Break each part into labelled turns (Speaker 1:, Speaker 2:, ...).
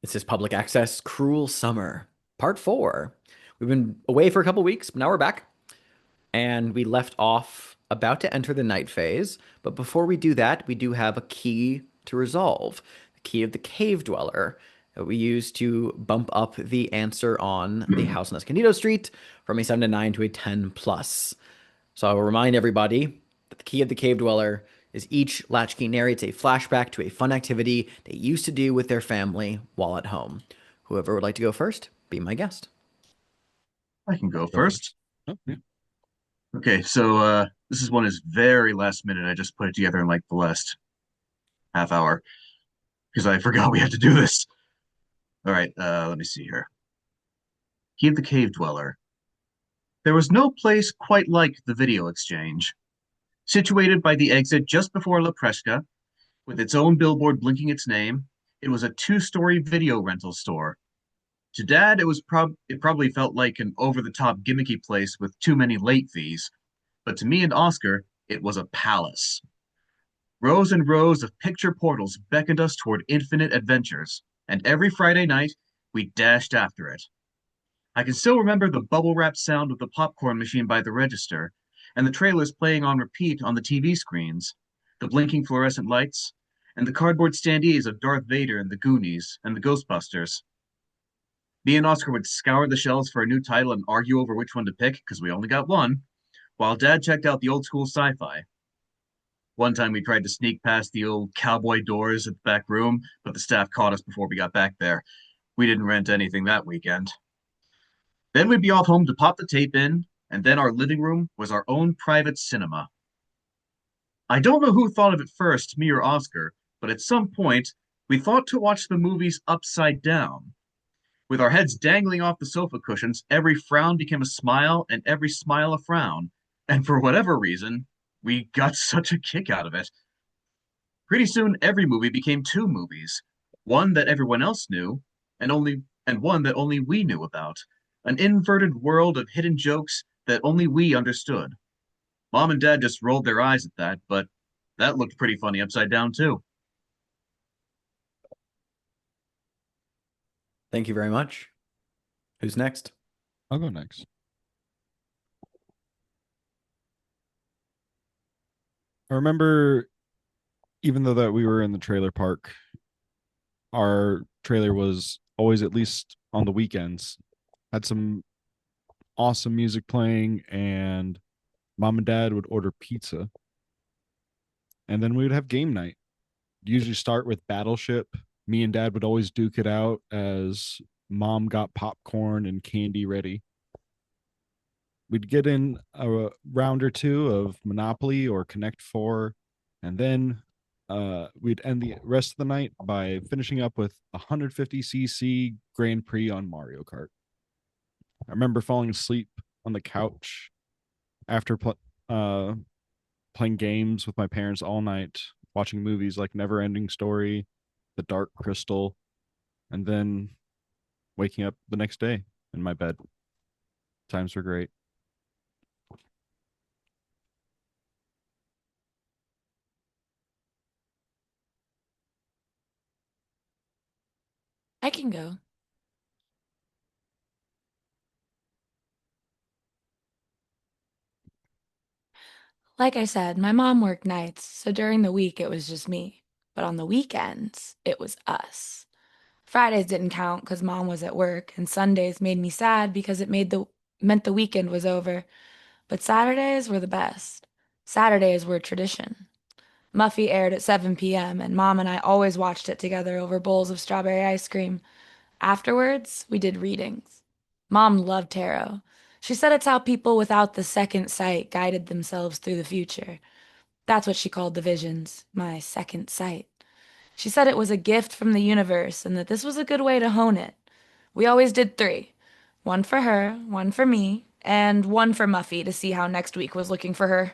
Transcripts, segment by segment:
Speaker 1: This is Public Access Cruel Summer, Part 4. We've been away for a couple weeks, but now we're back. And we left off about to enter the night phase. But before we do that, we do have a key to resolve the key of the Cave Dweller that we use to bump up the answer on the house on Escondido Street from a 7 to 9 to a 10 plus. So I will remind everybody that the key of the Cave Dweller is each latchkey narrates a flashback to a fun activity they used to do with their family while at home. Whoever would like to go first, be my guest.
Speaker 2: I can go
Speaker 3: Go
Speaker 2: first.
Speaker 3: first. Oh, yeah.
Speaker 2: Okay, so this is one is very last minute. I just put it together in like the last half hour because I forgot we had to do this. All right, let me see here. He of the Cave Dweller. There was no place quite like the video exchange. Situated by the exit just before La Presca, with its own billboard blinking its name, it was a two-story video rental store. To Dad, it probably felt like an over-the-top gimmicky place with too many late fees, but to me and Oscar, it was a palace. Rows and rows of picture portals beckoned us toward infinite adventures, and every Friday night we dashed after it. I can still remember the bubble wrap sound of the popcorn machine by the register, and the trailers playing on repeat on the TV screens, the blinking fluorescent lights, and the cardboard standees of Darth Vader and the Goonies and the Ghostbusters. Me and Oscar would scour the shelves for a new title and argue over which one to pick because we only got one, while Dad checked out the old school sci fi. One time we tried to sneak past the old cowboy doors at the back room, but the staff caught us before we got back there. We didn't rent anything that weekend. Then we'd be off home to pop the tape in, and then our living room was our own private cinema. I don't know who thought of it first, me or Oscar, but at some point, we thought to watch the movies upside down. With our heads dangling off the sofa cushions, every frown became a smile, and every smile a frown. And for whatever reason, we got such a kick out of it. Pretty soon, every movie became two movies, one that everyone else knew, and one that only we knew about. An inverted world of hidden jokes that only we understood. Mom and Dad just rolled their eyes at that, but that looked pretty funny upside down too.
Speaker 1: Thank you very much. Who's next?
Speaker 3: I'll go next. I remember, even though that we were in the trailer park, our trailer was always, at least on the weekends, had some awesome music playing, and mom and dad would order pizza, and then we would have game night. Usually start with Battleship. Me and dad would always duke it out as mom got popcorn and candy ready. We'd get in a round or two of Monopoly or Connect Four, and then we'd end the rest of the night by finishing up with 150cc Grand Prix on Mario Kart. I remember falling asleep on the couch after playing games with my parents all night, watching movies like Never Ending Story, The Dark Crystal, and then waking up the next day in my bed. Times were great.
Speaker 4: I can go. Like I said, my mom worked nights, so during the week it was just me. But on the weekends, it was us. Fridays didn't count because mom was at work, and Sundays made me sad because it meant the weekend was over. But Saturdays were the best. Saturdays were tradition. Muffy aired at 7 p.m., and mom and I always watched it together over bowls of strawberry ice cream. Afterwards, we did readings. Mom loved tarot. She said it's how people without the second sight guided themselves through the future. That's what she called the visions, my second sight. She said it was a gift from the universe and that this was a good way to hone it. We always did three, one for her, one for me, and one for Muffy to see how next week was looking for her.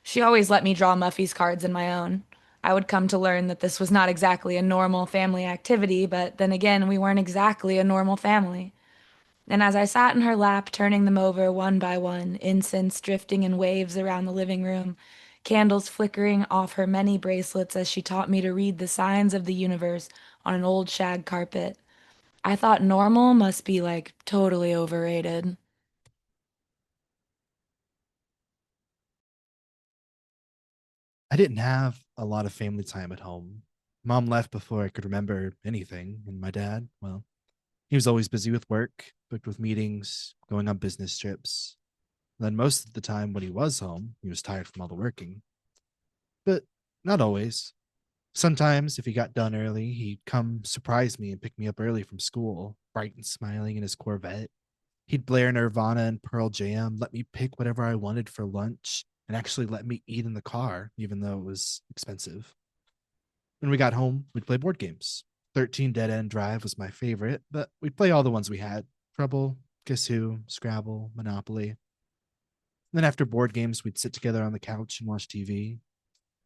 Speaker 4: She always let me draw Muffy's cards in my own. I would come to learn that this was not exactly a normal family activity, but then again, we weren't exactly a normal family. And as I sat in her lap, turning them over one by one, incense drifting in waves around the living room, candles flickering off her many bracelets as she taught me to read the signs of the universe on an old shag carpet. I thought normal must be like totally overrated.
Speaker 5: I didn't have a lot of family time at home. Mom left before I could remember anything, and my dad, well, he was always busy with work, booked with meetings, going on business trips. Then most of the time when he was home, he was tired from all the working. But not always. Sometimes, if he got done early, he'd come surprise me and pick me up early from school, bright and smiling in his Corvette. He'd blare Nirvana and Pearl Jam, let me pick whatever I wanted for lunch, and actually let me eat in the car, even though it was expensive. When we got home, we'd play board games. 13 Dead End Drive was my favorite, but we'd play all the ones we had: Trouble, Guess Who, Scrabble, Monopoly. Then after board games, we'd sit together on the couch and watch TV.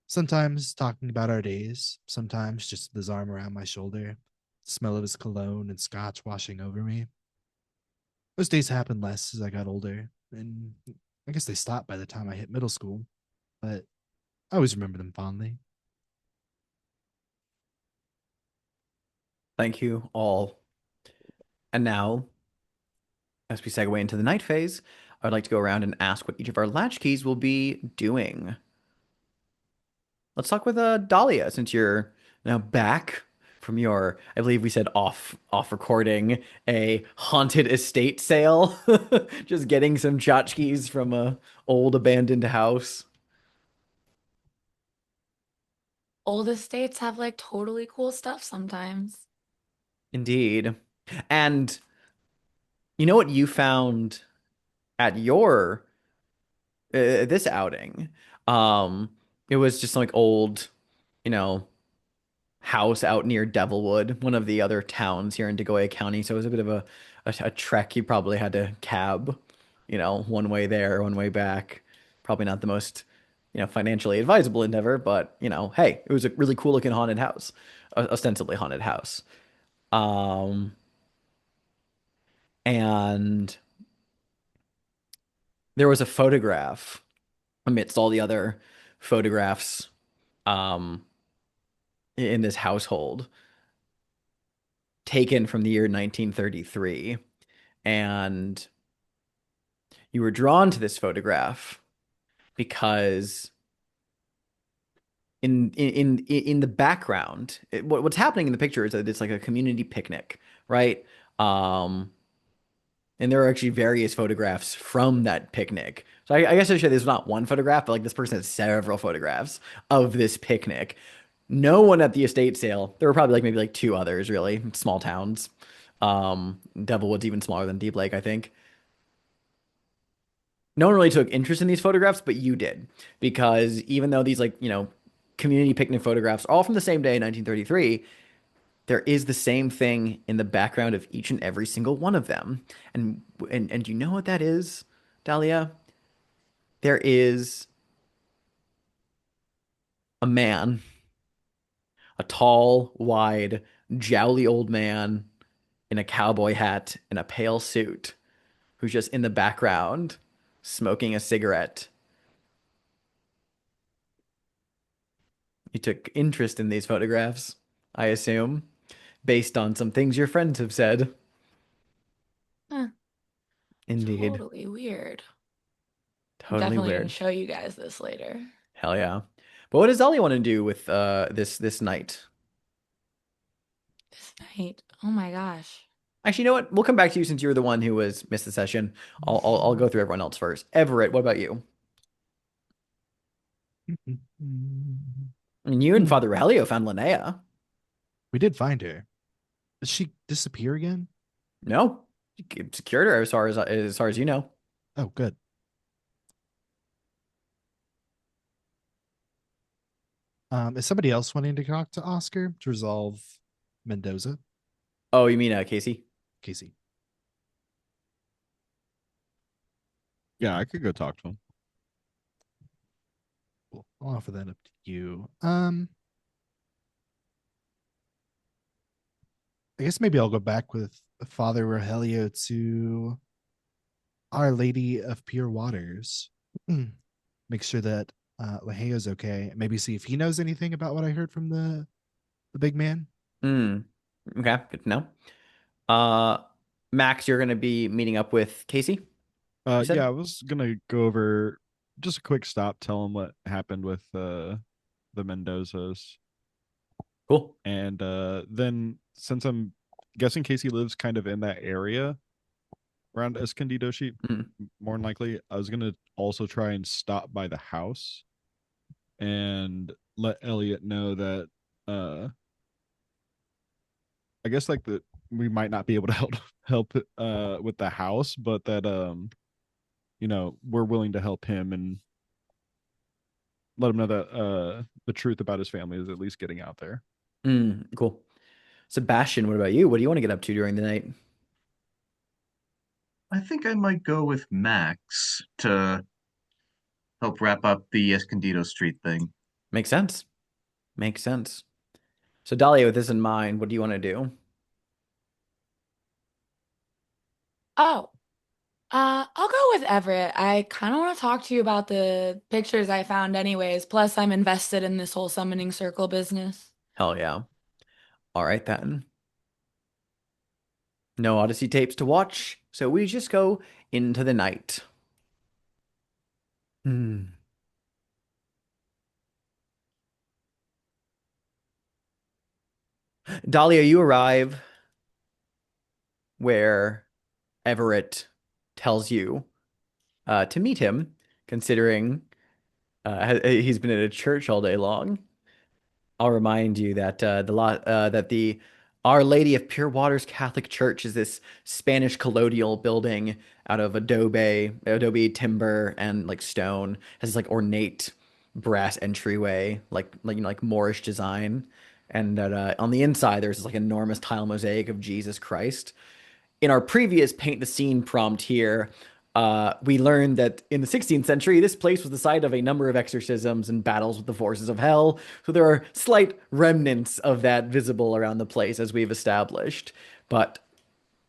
Speaker 5: Sometimes talking about our days, sometimes just with his arm around my shoulder, the smell of his cologne and scotch washing over me. Those days happened less as I got older, and I guess they stopped by the time I hit middle school, but I always remember them fondly.
Speaker 1: Thank you all. And now, as we segue into the night phase, I'd like to go around and ask what each of our latchkeys will be doing. Let's talk with Dahlia, since you're now back from your, I believe we said off recording, a haunted estate sale. Just getting some tchotchkes from a old abandoned house.
Speaker 4: Old estates have like totally cool stuff sometimes.
Speaker 1: Indeed. And you know what you found at your this outing? Um, it was just like old, you know, house out near Devilwood, one of the other towns here in Degoya County. So it was a bit of a trek. You probably had to cab, one way there, one way back. Probably not the most, financially advisable endeavor, but hey, it was a really cool looking haunted house, ostensibly haunted house. Um, and there was a photograph amidst all the other photographs, um, in this household taken from the year 1933. And you were drawn to this photograph because in the background, what's happening in the picture is that it's like a community picnic, right? Um, and there are actually various photographs from that picnic. So I guess I should say there's not one photograph, but like this person has several photographs of this picnic. No one at the estate sale. There were probably like maybe like two others, really small towns. Devilwood's even smaller than Deep Lake, I think. No one really took interest in these photographs, but you did, because even though these like community picnic photographs are all from the same day, 1933, there is the same thing in the background of each and every single one of them. And you know what that is, Dahlia? There is a man, a tall, wide, jowly old man in a cowboy hat and a pale suit, who's just in the background smoking a cigarette. You took interest in these photographs, I assume, based on some things your friends have said.
Speaker 4: Huh,
Speaker 1: Indeed.
Speaker 4: totally weird.
Speaker 1: Totally
Speaker 4: Definitely gonna
Speaker 1: weird.
Speaker 4: show you guys this later.
Speaker 1: Hell yeah. But what does Dahlia want to do with this night?
Speaker 4: This night. Oh my gosh.
Speaker 1: Actually, you know what? We'll come back to you since you're the one who was missed the session. I'll go through everyone else first. Everett, what about you? I mean, you and Father Aurelio found Linnea.
Speaker 5: We did find her. Did she disappear again?
Speaker 1: No, you secured her as far as you know.
Speaker 5: Oh, good. Is somebody else wanting to talk to Oscar to resolve Mendoza?
Speaker 1: Oh, you mean Casey?
Speaker 5: Casey.
Speaker 3: Yeah, I could go talk to him.
Speaker 5: Cool. I'll offer that up to you. I guess maybe I'll go back with Father Rogelio to Our Lady of Pure Waters. Make sure that Leheo's okay. Maybe see if he knows anything about what I heard from the big man.
Speaker 1: Mm. Okay, good to know. Uh, Max, you're gonna be meeting up with Casey, you
Speaker 3: Yeah,
Speaker 1: said?
Speaker 3: I was gonna go over just a quick stop, tell him what happened with the Mendozas.
Speaker 1: Cool.
Speaker 3: And then since I'm guessing Casey lives kind of in that area around Escondido Sheep,
Speaker 1: Mm.
Speaker 3: more than likely, I was gonna also try and stop by the house and let Elliot know that I guess like that we might not be able to help with the house, but that we're willing to help him and let him know that the truth about his family is at least getting out there.
Speaker 1: Cool. Sebastian, what about you? What do you want to get up to during the night?
Speaker 2: I think I might go with Max to help wrap up the Escondido Street thing.
Speaker 1: Makes sense. Makes sense. So, Dahlia, with this in mind, what do you want to do?
Speaker 4: Oh, I'll go with Everett. I kind of want to talk to you about the pictures I found anyways. Plus, I'm invested in this whole summoning circle business.
Speaker 1: Hell yeah. All right, then. No Odyssey tapes to watch, so we just go into the night. Hmm. Dahlia, you arrive where Everett tells you to meet him, considering he's been at a church all day long. I'll remind you that the Our Lady of Pure Waters Catholic Church is this Spanish colonial building out of adobe timber and like stone. Has this like ornate brass entryway, like Moorish design. And that on the inside there's this like enormous tile mosaic of Jesus Christ. In our previous paint the scene prompt here, we learned that in the 16th century, this place was the site of a number of exorcisms and battles with the forces of hell. So there are slight remnants of that visible around the place, as we've established. But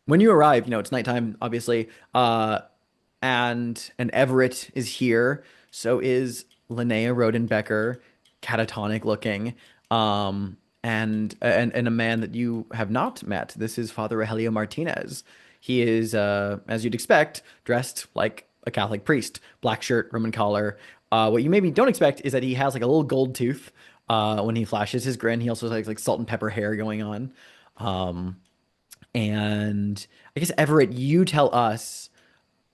Speaker 1: when you arrive, it's nighttime, obviously, and Everett is here. So is Linnea Rodenbecker, catatonic looking, and a man that you have not met. This is Father Rogelio Martinez. He is, as you'd expect, dressed like a Catholic priest, black shirt, Roman collar. What you maybe don't expect is that he has like a little gold tooth when he flashes his grin. He also has like salt and pepper hair going on. Um, and I guess Everett, you tell us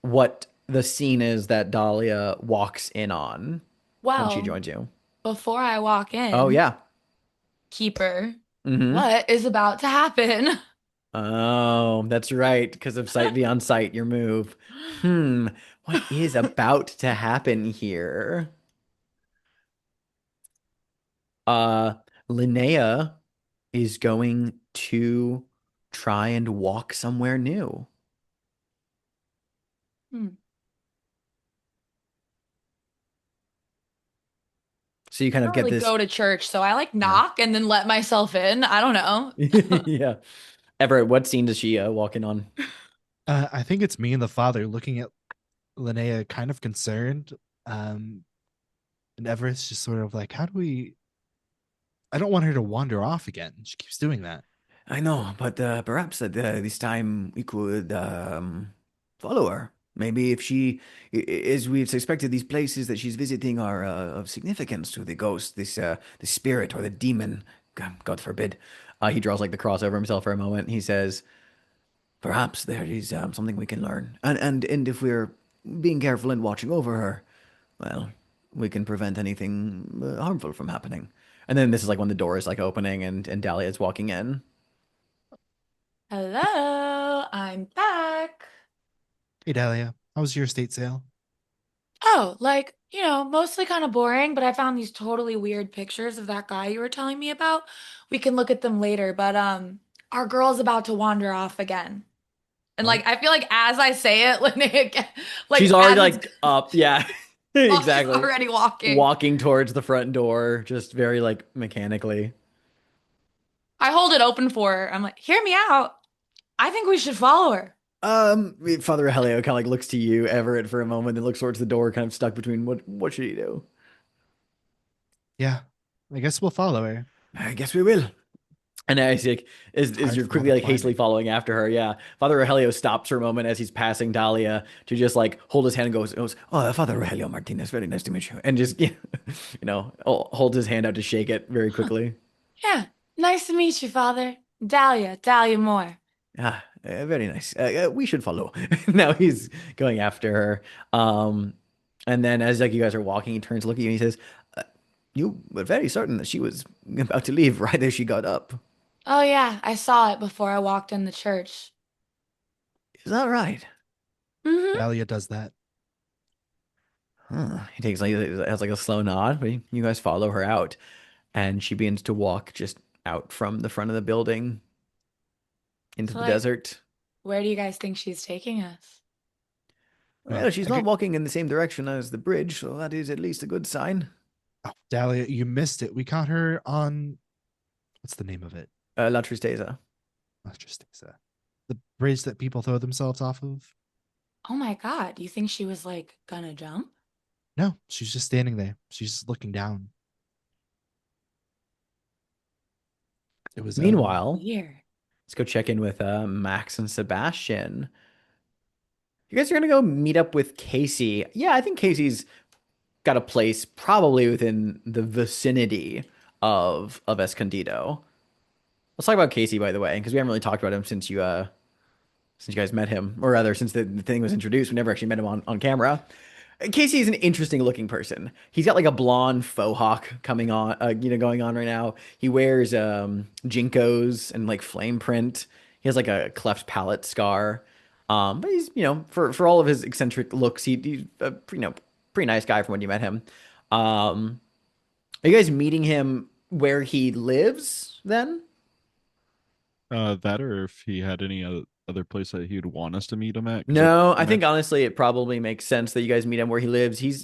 Speaker 1: what the scene is that Dahlia walks in on when she
Speaker 4: Well,
Speaker 1: joins you.
Speaker 4: before I walk
Speaker 1: Oh
Speaker 4: in,
Speaker 1: yeah.
Speaker 4: Keeper,
Speaker 1: Mm-hmm.
Speaker 4: what is about to happen?
Speaker 1: Oh, that's right. Because of sight beyond sight, your move. What is about to happen here? Uh, Linnea is going to try and walk somewhere new.
Speaker 4: Hmm.
Speaker 1: So you kind
Speaker 4: I
Speaker 1: of
Speaker 4: don't
Speaker 1: get
Speaker 4: really
Speaker 1: this.
Speaker 4: go to church, so I like
Speaker 1: Yeah.
Speaker 4: knock and then let myself in. I don't know.
Speaker 1: Yeah. Everett, what scene does she walk in on?
Speaker 5: I think it's me and the father looking at Linnea, kind of concerned. Um, and Everett's just sort of like, how do we? I don't want her to wander off again. She keeps doing that.
Speaker 1: I know, but perhaps at this time we could follow her. Maybe if as we've suspected, these places that she's visiting are of significance to the ghost, the spirit or the demon. God forbid. He draws like the cross over himself for a moment. He says, "Perhaps there is something we can learn, and if we're being careful and watching over her, well, we can prevent anything harmful from happening." And then this is like when the door is like opening and Dahlia is walking in.
Speaker 4: Hello, I'm back.
Speaker 5: Hey, Dahlia, how was your estate sale?
Speaker 4: Oh, mostly kind of boring, but I found these totally weird pictures of that guy you were telling me about. We can look at them later, but our girl's about to wander off again. And
Speaker 5: Oh,
Speaker 4: I feel like as I say it, Linnea,
Speaker 1: She's
Speaker 4: like
Speaker 1: already
Speaker 4: as it's
Speaker 1: like up, yeah.
Speaker 4: she's
Speaker 1: Exactly.
Speaker 4: already walking.
Speaker 1: Walking towards the front door, just very like mechanically.
Speaker 4: I hold it open for her. I'm like, hear me out. I think we should follow her.
Speaker 1: Father Helio kind of like looks to you, Everett, for a moment, then looks towards the door, kind of stuck between what should he do?
Speaker 5: Yeah, I guess we'll follow her.
Speaker 1: I guess we will. And as like as
Speaker 5: Tired
Speaker 1: you're
Speaker 5: from all
Speaker 1: quickly
Speaker 5: the
Speaker 1: like hastily
Speaker 5: climbing.
Speaker 1: following after her, yeah. Father Rogelio stops for a moment as he's passing Dahlia to just like hold his hand and goes, "Oh, Father Rogelio Martinez, very nice to meet you," and just holds his hand out to shake it very quickly.
Speaker 4: Yeah, nice to meet you, Father. Dahlia, Dahlia Moore.
Speaker 1: Ah, very nice. We should follow. Now he's going after her. And then as like you guys are walking, he turns to look at you and he says, "You were very certain that she was about to leave right as she got up.
Speaker 4: Oh, yeah, I saw it before I walked in the church.
Speaker 1: Is that right?"
Speaker 4: Mm-hmm.
Speaker 5: Dahlia does that.
Speaker 1: Huh. He takes like has like a slow nod, but you guys follow her out, and she begins to walk just out from the front of the building into
Speaker 4: So,
Speaker 1: the
Speaker 4: like,
Speaker 1: desert.
Speaker 4: where do you guys think she's taking us?
Speaker 1: Well, she's
Speaker 5: I
Speaker 1: not
Speaker 5: could,
Speaker 1: walking in the same direction as the bridge, so that is at least a good sign.
Speaker 5: oh, Dahlia, you missed it. We caught her on what's the name of it?
Speaker 1: La Tristeza.
Speaker 5: Interesting. The bridge that people throw themselves off of.
Speaker 4: Oh my God, you think she was like gonna jump?
Speaker 5: No, she's just standing there. She's just looking down. It was
Speaker 1: Meanwhile,
Speaker 4: Weird.
Speaker 1: let's go check in with Max and Sebastian. You guys are gonna go meet up with Casey. Yeah, I think Casey's got a place probably within the vicinity of Escondido. Let's talk about Casey, by the way, because we haven't really talked about him since you guys met him, or rather, since the thing was introduced. We never actually met him on camera. Casey is an interesting looking person. He's got like a blonde faux hawk coming on, going on right now. He wears jinkos and like flame print. He has like a cleft palate scar. But he's for all of his eccentric looks, he's a pretty nice guy from when you met him. Are you guys meeting him where he lives then?
Speaker 3: That or if he had any other place that he would want us to meet him at. Because
Speaker 1: No, I think honestly it probably makes sense that you guys meet him where he lives. He's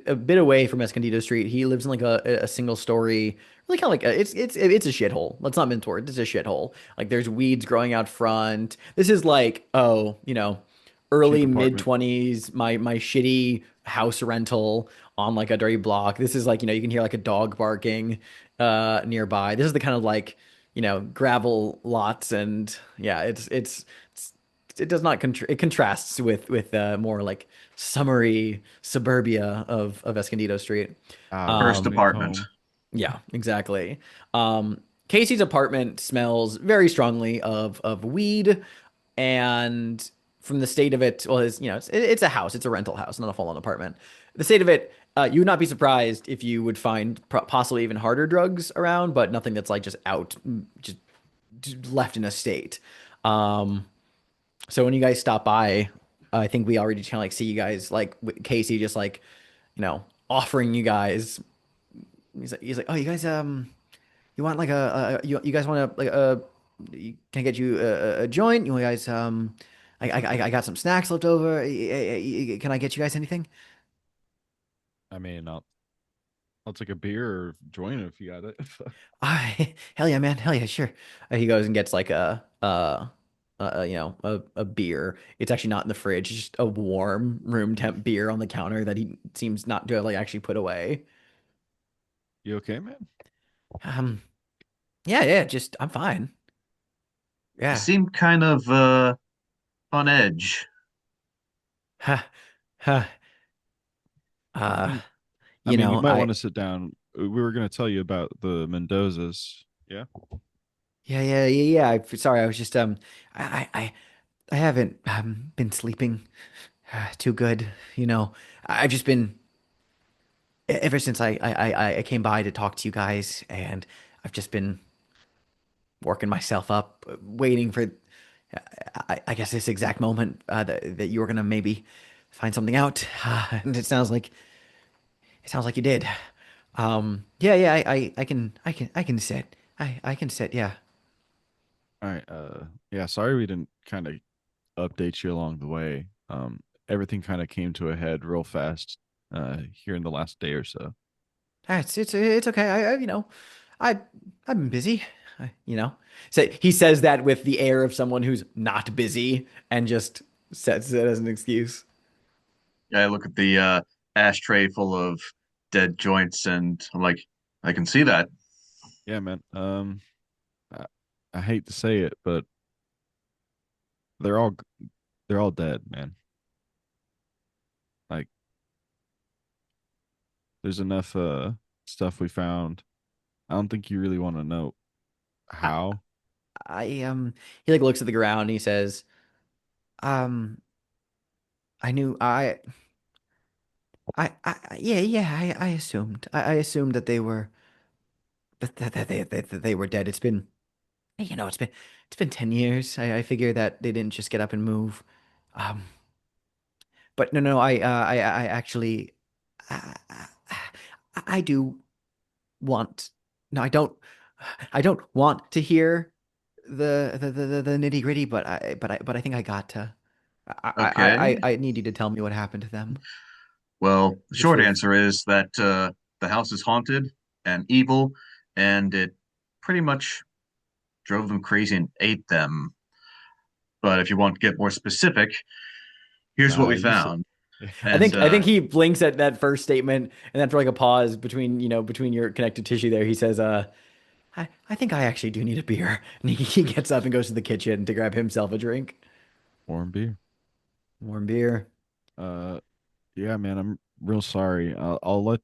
Speaker 1: a bit away from Escondido Street. He lives in like a single story, really kind of like it's a shithole. Let's not mince words. It's a shithole. Like there's weeds growing out front. This is like
Speaker 3: cheap
Speaker 1: early mid
Speaker 3: apartment.
Speaker 1: 20s. My shitty house rental on like a dirty block. This is like you can hear like a dog barking nearby. This is the kind of like gravel lots and yeah, it does not it contrasts with more like summery suburbia of Escondido Street.
Speaker 2: First
Speaker 3: Coming
Speaker 2: apartment.
Speaker 3: home.
Speaker 1: Yeah, exactly. Casey's apartment smells very strongly of weed, and from the state of it, well, it's a house, it's a rental house, not a full-on apartment. The state of it, you would not be surprised if you would find possibly even harder drugs around, but nothing that's like just out, just left in a state. Um, so when you guys stop by, I think we already kind of like see you guys like Casey just like, offering you guys. He's like, oh, you guys, you want like you guys want to like can I get you a joint? You guys, I got some snacks left over. Can I get you guys anything?
Speaker 3: I mean, I'll take a beer or join if you got it.
Speaker 1: Hell yeah, man, hell yeah, sure. He goes and gets like a beer. It's actually not in the fridge. It's just a warm room temp beer on the counter that he seems not to have like actually put away.
Speaker 3: You okay, man?
Speaker 1: Um, yeah, just I'm fine.
Speaker 2: You
Speaker 1: Yeah.
Speaker 2: seem kind of on edge.
Speaker 1: Ha, ha. Uh,
Speaker 3: Mm. I mean, you might want
Speaker 1: I
Speaker 3: to sit down. We were going to tell you about the Mendozas. Yeah.
Speaker 1: yeah. Sorry, I was just I haven't been sleeping too good. I've just been ever since I came by to talk to you guys, and I've just been working myself up, waiting for I guess this exact moment that you were gonna maybe find something out, and it sounds like you did. Yeah, I can sit. I can sit. Yeah.
Speaker 3: All right. Yeah. Sorry we didn't kind of update you along the way. Everything kind of came to a head real fast. Here in the last day or so.
Speaker 1: It's okay. I I've been busy. So he says that with the air of someone who's not busy and just sets it as an excuse.
Speaker 2: I look at the ashtray full of dead joints and I'm like, I can see that.
Speaker 3: Yeah, man. I, I hate to say it, but they're all they're all dead, man. Like there's enough stuff we found. I don't think you really want to know
Speaker 1: I,
Speaker 3: how.
Speaker 1: he like looks at the ground and he says, um, I knew yeah, I assumed. I assumed that they were that they were dead. It's been, it's been 10 years. I figure that they didn't just get up and move. Um, but no, I actually, I, I do want. No, I don't want to hear the nitty gritty, but I think I got to.
Speaker 2: Okay.
Speaker 1: I need you to tell me what happened to them.
Speaker 2: Well, the
Speaker 1: The
Speaker 2: short
Speaker 1: truth.
Speaker 2: answer is that the house is haunted and evil, and it pretty much drove them crazy and ate them. But if you want to get more specific, here's what we
Speaker 3: You said,
Speaker 2: found.
Speaker 3: yeah.
Speaker 2: And
Speaker 1: I think he blinks at that first statement, and after like a pause between between your connective tissue there, he says, I think I actually do need a beer," and he gets up and goes to the kitchen to grab himself a drink,
Speaker 3: Warm beer.
Speaker 1: warm beer.
Speaker 3: Uh, yeah, man. I'm real sorry. I'll let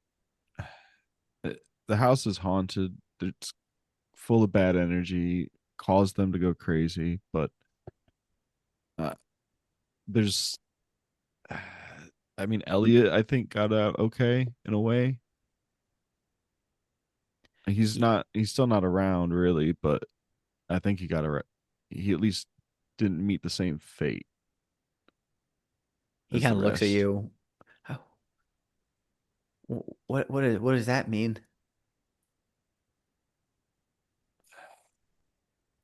Speaker 3: the house is haunted. It's full of bad energy, caused them to go crazy. But uh, there's, I mean, Elliot, I think got out okay in a way. He's still not around really, but I think he got around. He at least didn't meet the same fate
Speaker 1: He
Speaker 3: as
Speaker 1: kind
Speaker 3: the
Speaker 1: of looks at
Speaker 3: rest.
Speaker 1: you. Oh, what does that mean?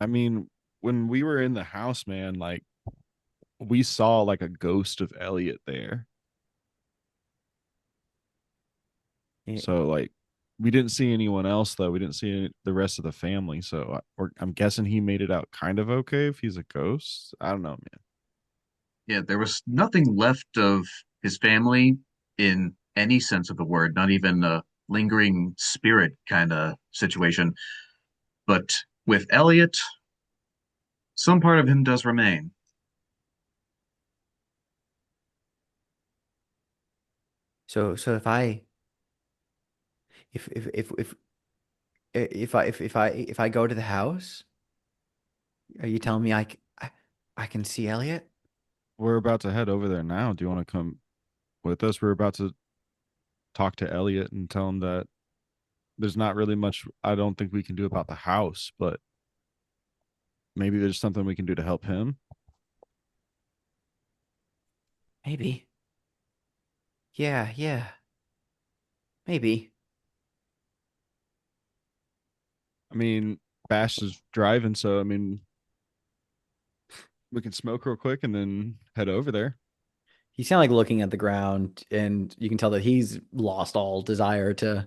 Speaker 3: I mean, when we were in the house, man, like we saw like a ghost of Elliot there.
Speaker 1: Eh,
Speaker 3: So like we didn't see anyone else though. We didn't see the rest of the family. So I'm guessing he made it out kind of okay if he's a ghost. I don't know, man.
Speaker 2: yeah, there was nothing left of his family in any sense of the word, not even a lingering spirit kind of situation. But with Elliot, some part of him does remain.
Speaker 1: So if I go to the house, are you telling me I can see Elliot?
Speaker 3: We're about to head over there now. Do you want to come with us? We're about to talk to Elliot and tell him that there's not really much I don't think we can do about the house, but maybe there's something we can do to help him.
Speaker 1: Maybe. Yeah, maybe.
Speaker 3: I mean, Bash is driving, so I mean, we can smoke real quick and then head over there.
Speaker 1: He's kind of like looking at the ground, and you can tell that he's lost all desire to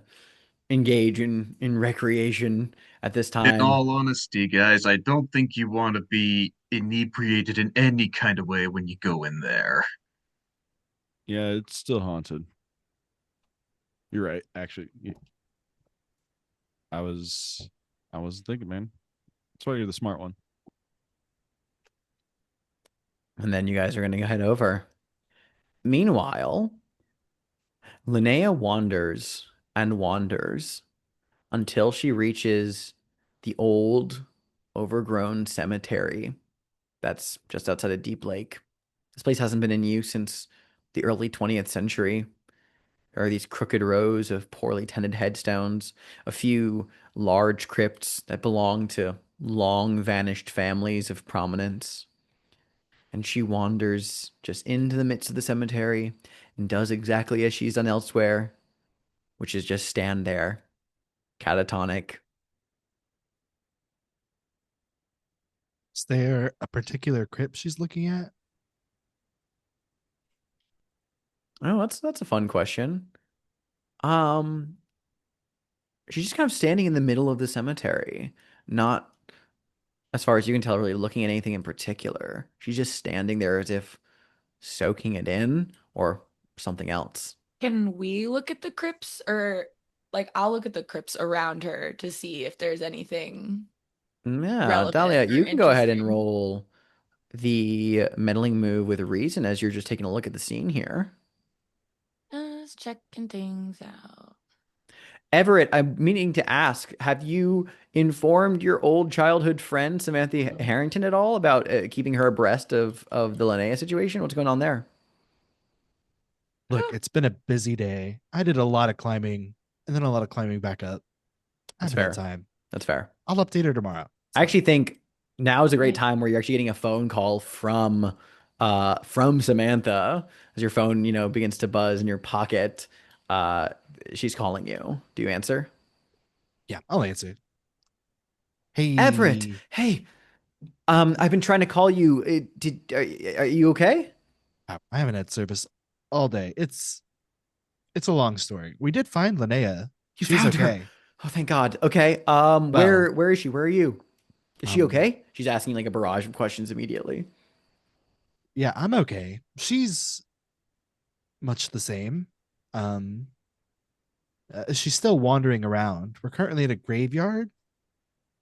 Speaker 1: engage in recreation at this
Speaker 2: In
Speaker 1: time.
Speaker 2: all honesty, guys, I don't think you want to be inebriated in any kind of way when you go in there.
Speaker 3: Yeah, it's still haunted. You're right. Actually, I was I was thinking, man. That's why you're the smart one.
Speaker 1: And then you guys are going to head over. Meanwhile, Linnea wanders and wanders until she reaches the old, overgrown cemetery that's just outside of Deep Lake. This place hasn't been in use since the early 20th century. There are these crooked rows of poorly tended headstones, a few large crypts that belong to long vanished families of prominence. And she wanders just into the midst of the cemetery and does exactly as she's done elsewhere, which is just stand there, catatonic.
Speaker 5: Is there a particular crypt she's looking at?
Speaker 1: Oh, that's a fun question. Um, she's just kind of standing in the middle of the cemetery, not as far as you can tell, really looking at anything in particular. She's just standing there as if soaking it in or something else.
Speaker 4: Can we look at the crypts or like I'll look at the crypts around her to see if there's anything
Speaker 1: Yeah,
Speaker 4: relevant
Speaker 1: Dahlia,
Speaker 4: or
Speaker 1: you can go ahead and
Speaker 4: interesting.
Speaker 1: roll the meddling move with reason as you're just taking a look at the scene here.
Speaker 4: Just checking things out.
Speaker 1: Everett, I'm meaning to ask, have you informed your old childhood friend Samantha Harrington at all about keeping her abreast of the Linnea situation? What's going on there?
Speaker 5: Look, it's been a busy day. I did a lot of climbing and then a lot of climbing back up. I
Speaker 1: That's
Speaker 5: haven't had
Speaker 1: fair.
Speaker 5: time.
Speaker 1: That's fair.
Speaker 5: I'll update her tomorrow. It's
Speaker 1: I
Speaker 5: fine.
Speaker 1: actually think now is a great
Speaker 4: Okay.
Speaker 1: time where you're actually getting a phone call from Samantha as your phone, begins to buzz in your pocket. Uh, she's calling you. Do you answer?
Speaker 5: Yeah, I'll answer.
Speaker 1: Everett,
Speaker 5: Hey,
Speaker 1: hey, I've been trying to call you. Are you okay?
Speaker 5: I haven't had service all day. It's a long story. We did find Linnea.
Speaker 1: You
Speaker 5: She's
Speaker 1: found her.
Speaker 5: okay.
Speaker 1: Oh, thank God. Okay.
Speaker 5: Well,
Speaker 1: Where is she? Where are you? Is she
Speaker 5: um,
Speaker 1: okay? She's asking like a barrage of questions immediately.
Speaker 5: yeah, I'm okay. She's much the same. Um, she's still wandering around. We're currently at a graveyard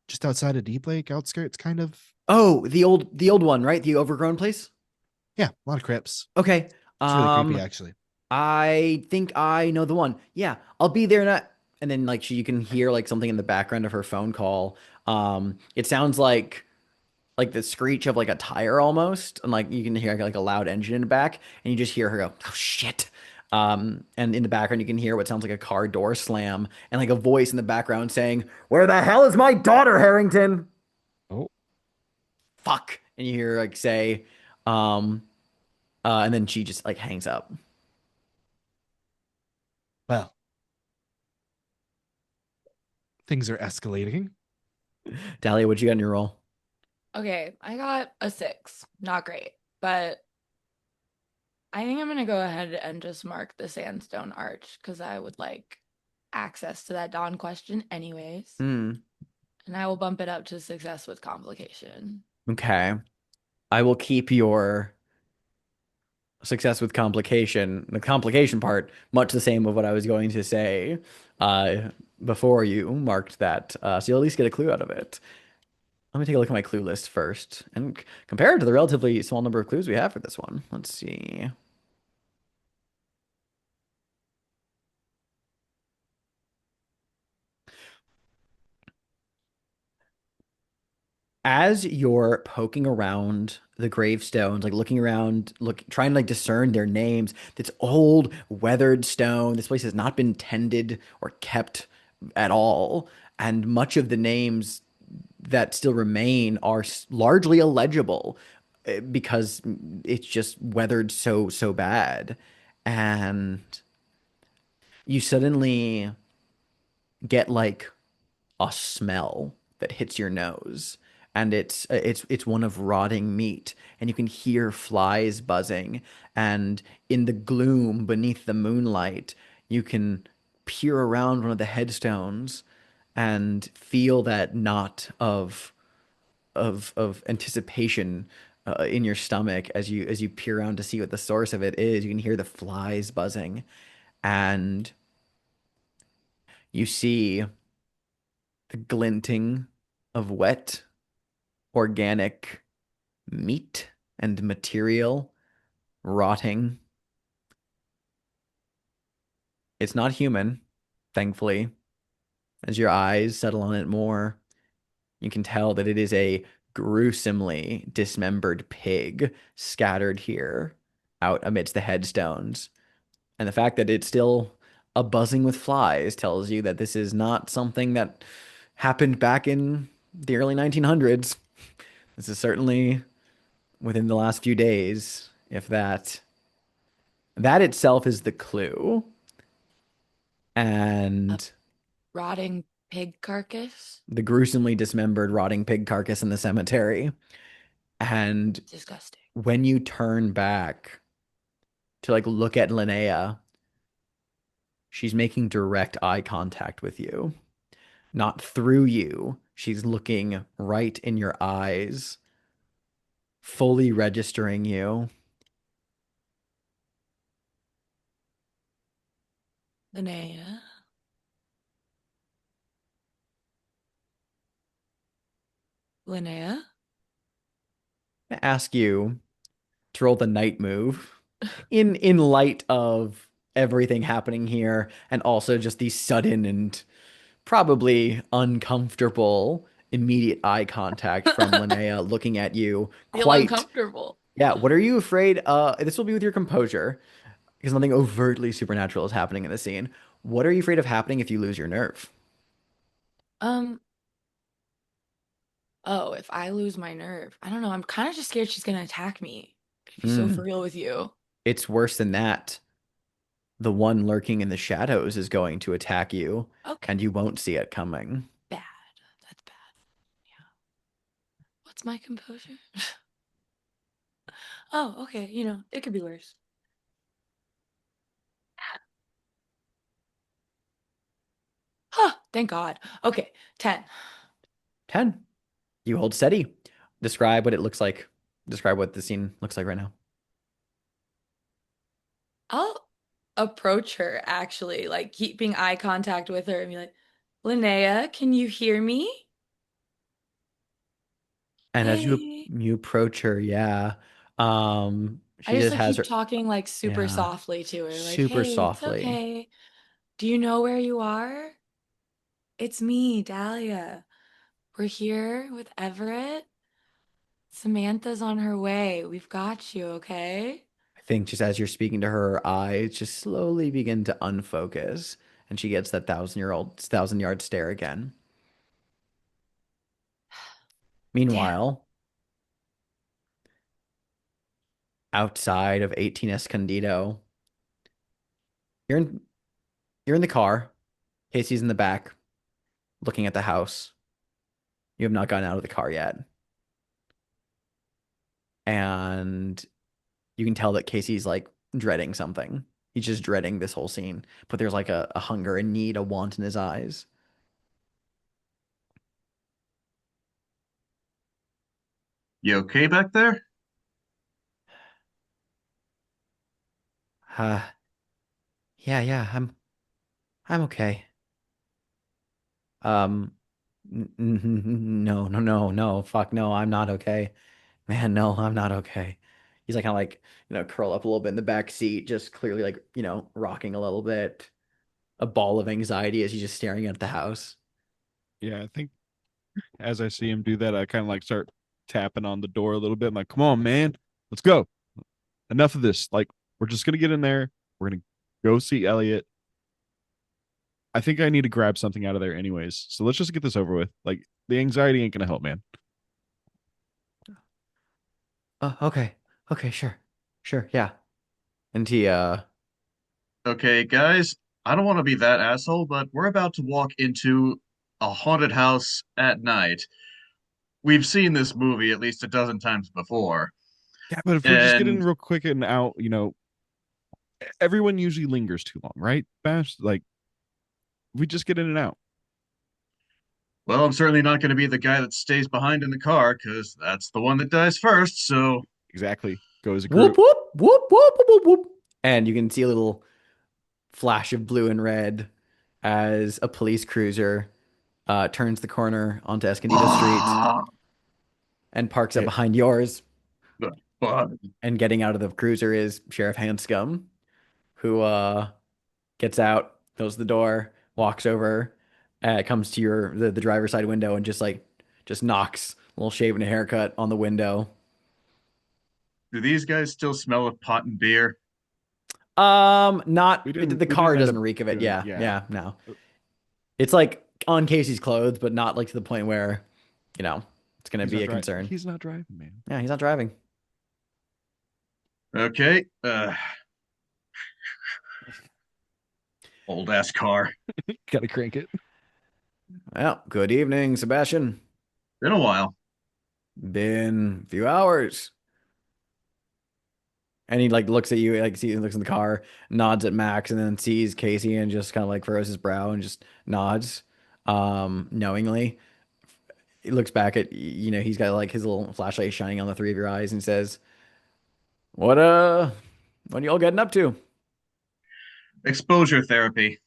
Speaker 5: just outside of Deep Lake, outskirts, kind of.
Speaker 1: Oh, the old one, right? The overgrown place?
Speaker 5: Yeah, a lot of crypts.
Speaker 1: Okay.
Speaker 5: It's really creepy,
Speaker 1: Um,
Speaker 5: actually.
Speaker 1: I think I know the one. Yeah, I'll be there. And then like you can hear like something in the background of her phone call. It sounds like the screech of like a tire almost, and like you can hear like a loud engine in the back, and you just hear her go, "Oh shit." And in the background you can hear what sounds like a car door slam and like a voice in the background saying, "Where the hell is my daughter, Harrington?"
Speaker 5: Oh,
Speaker 1: Fuck. And you hear like say, um, and then she just like hangs up.
Speaker 5: well, things are escalating.
Speaker 1: Dahlia, what you got in your roll?
Speaker 4: Okay, I got a 6. Not great, but I think I'm gonna go ahead and just mark the sandstone arch because I would like access to that dawn question anyways.
Speaker 1: Hmm.
Speaker 4: And I will bump it up to success with complication.
Speaker 1: Okay. I will keep your success with complication, the complication part, much the same of what I was going to say uh, before you marked that. So you'll at least get a clue out of it. Let me take a look at my clue list first and compare it to the relatively small number of clues we have for this one. Let's see. As you're poking around the gravestones, like looking around, trying to like discern their names, this old weathered stone, this place has not been tended or kept at all. And much of the names that still remain are largely illegible because it's just weathered so bad. And you suddenly get like a smell that hits your nose, and it's one of rotting meat, and you can hear flies buzzing, and in the gloom beneath the moonlight you can peer around one of the headstones and feel that knot of anticipation in your stomach as you peer around to see what the source of it is. You can hear the flies buzzing, and you see the glinting of wet organic meat and material rotting. It's not human, thankfully. As your eyes settle on it more, you can tell that it is a gruesomely dismembered pig scattered here out amidst the headstones. And the fact that it's still a buzzing with flies tells you that this is not something that happened back in the early 1900s. This is certainly within the last few days, if that. That itself is the clue.
Speaker 4: A
Speaker 1: And
Speaker 4: rotting pig carcass?
Speaker 1: the gruesomely dismembered, rotting pig carcass in the cemetery. And
Speaker 4: Disgusting.
Speaker 1: when you turn back to like look at Linnea, she's making direct eye contact with you, not through you. She's looking right in your eyes, fully registering you.
Speaker 4: Linnea, Linnea?
Speaker 1: I'm gonna ask you to roll the night move in light of everything happening here and also just the sudden and probably uncomfortable immediate eye contact from Linnea looking at you
Speaker 4: Feel
Speaker 1: quite.
Speaker 4: uncomfortable.
Speaker 1: Yeah, what are you afraid this will be with your composure because nothing overtly supernatural is happening in the scene. What are you afraid of happening if you lose your nerve?
Speaker 4: Um, oh, if I lose my nerve, I don't know. I'm kind of just scared she's gonna attack me. To be so
Speaker 1: Hmm.
Speaker 4: for real with you.
Speaker 1: It's worse than that. The one lurking in the shadows is going to attack you,
Speaker 4: Okay,
Speaker 1: and you won't see it coming.
Speaker 4: bad. That's bad. Yeah. What's my composure? Oh, okay. It could be worse. Huh, thank God. Okay, 10.
Speaker 1: 10. You hold steady. Describe what it looks like. Describe what the scene looks like right now.
Speaker 4: I'll approach her actually, like keeping eye contact with her and be like, Linnea, can you hear me?
Speaker 1: And as you
Speaker 4: Hey.
Speaker 1: you approach her, yeah,
Speaker 4: I
Speaker 1: she
Speaker 4: just
Speaker 1: just
Speaker 4: like
Speaker 1: has
Speaker 4: keep
Speaker 1: her,
Speaker 4: talking like super
Speaker 1: yeah,
Speaker 4: softly to her, like,
Speaker 1: super
Speaker 4: hey, it's
Speaker 1: softly.
Speaker 4: okay. Do you know where you are? It's me, Dahlia. We're here with Everett. Samantha's on her way. We've got you, okay?
Speaker 1: I think just as you're speaking to her, her eyes just slowly begin to unfocus, and she gets that thousand-yard stare again.
Speaker 4: Damn.
Speaker 1: Meanwhile, outside of 18 Escondido, you're in you're in the car. Casey's in the back, looking at the house. You have not gotten out of the car yet, and you can tell that Casey's like dreading something. He's just dreading this whole scene, but there's like a hunger and need, a want in his eyes.
Speaker 2: You okay back there?
Speaker 1: Uh, yeah, yeah, I'm okay. Um, no, no, no, no, fuck no, I'm not okay. Man, no, I'm not okay. He's like kind of like, curl up a little bit in the back seat, just clearly like, rocking a little bit, a ball of anxiety as he's just staring at the house.
Speaker 3: Yeah, I think as I see him do that, I kind of like start tapping on the door a little bit. I'm like, come on, man, let's go. Enough of this. Like, we're just gonna get in there. We're gonna go see Elliot. I think I need to grab something out of there anyways. So let's just get this over with. Like, the anxiety ain't gonna help, man.
Speaker 1: Okay. Okay, sure. Sure, yeah. And he
Speaker 2: Okay, guys, I don't want to be that asshole, but we're about to walk into a haunted house at night. We've seen this movie at least a dozen times before.
Speaker 3: Yeah, but if we just get in
Speaker 2: And,
Speaker 3: real quick and out, everyone usually lingers too long, right? Bash, like we just get in and out.
Speaker 2: well, I'm certainly not going to be the guy that stays behind in the car because that's the one that dies first. So,
Speaker 3: Exactly. Go as a
Speaker 1: whoop
Speaker 3: group.
Speaker 1: whoop whoop whoop whoop whoop whoop. And you can see a little flash of blue and red as a police cruiser turns the corner onto Escondido Street
Speaker 2: ah,
Speaker 1: and parks up
Speaker 3: Okay.
Speaker 1: behind yours.
Speaker 2: but
Speaker 1: And getting out of the cruiser is Sheriff Hanscom, who gets out, goes to the door, walks over, comes to the driver's side window and just knocks a little shave and a haircut on the window.
Speaker 2: do these guys still smell of pot and beer?
Speaker 1: Not
Speaker 3: We
Speaker 1: the
Speaker 3: didn't
Speaker 1: car
Speaker 3: end
Speaker 1: doesn't
Speaker 3: up
Speaker 1: reek of it.
Speaker 3: doing
Speaker 1: Yeah,
Speaker 3: yeah.
Speaker 1: yeah, no. It's like on Casey's clothes, but not like to the point where, it's gonna
Speaker 3: He's
Speaker 1: be
Speaker 3: not
Speaker 1: a
Speaker 3: driving.
Speaker 1: concern.
Speaker 3: He's not driving, man.
Speaker 1: Yeah, he's not driving.
Speaker 2: Okay, old ass car.
Speaker 3: Gotta crank it.
Speaker 1: Well, good evening, Sebastian.
Speaker 2: Been a while.
Speaker 1: Been a few hours. And he like looks at you, looks in the car, nods at Max, and then sees Casey and just kind of like furrows his brow and just nods, knowingly. He looks back at, he's got like his little flashlight shining on the three of your eyes and says, what are y'all getting up to?
Speaker 2: Exposure therapy.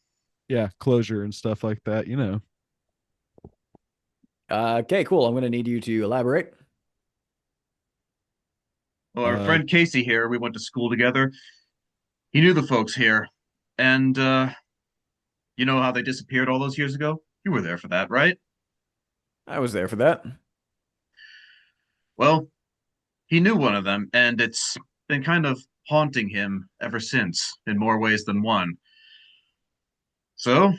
Speaker 3: Yeah, closure and stuff like that.
Speaker 1: Okay, cool. I'm gonna need you to elaborate.
Speaker 2: Well, our
Speaker 3: Uh,
Speaker 2: friend Casey here, we went to school together. He knew the folks here. And you know how they disappeared all those years ago? You were there for that, right?
Speaker 1: I was there for that.
Speaker 2: Well, he knew one of them, and it's been kind of haunting him ever since, in more ways than one. So,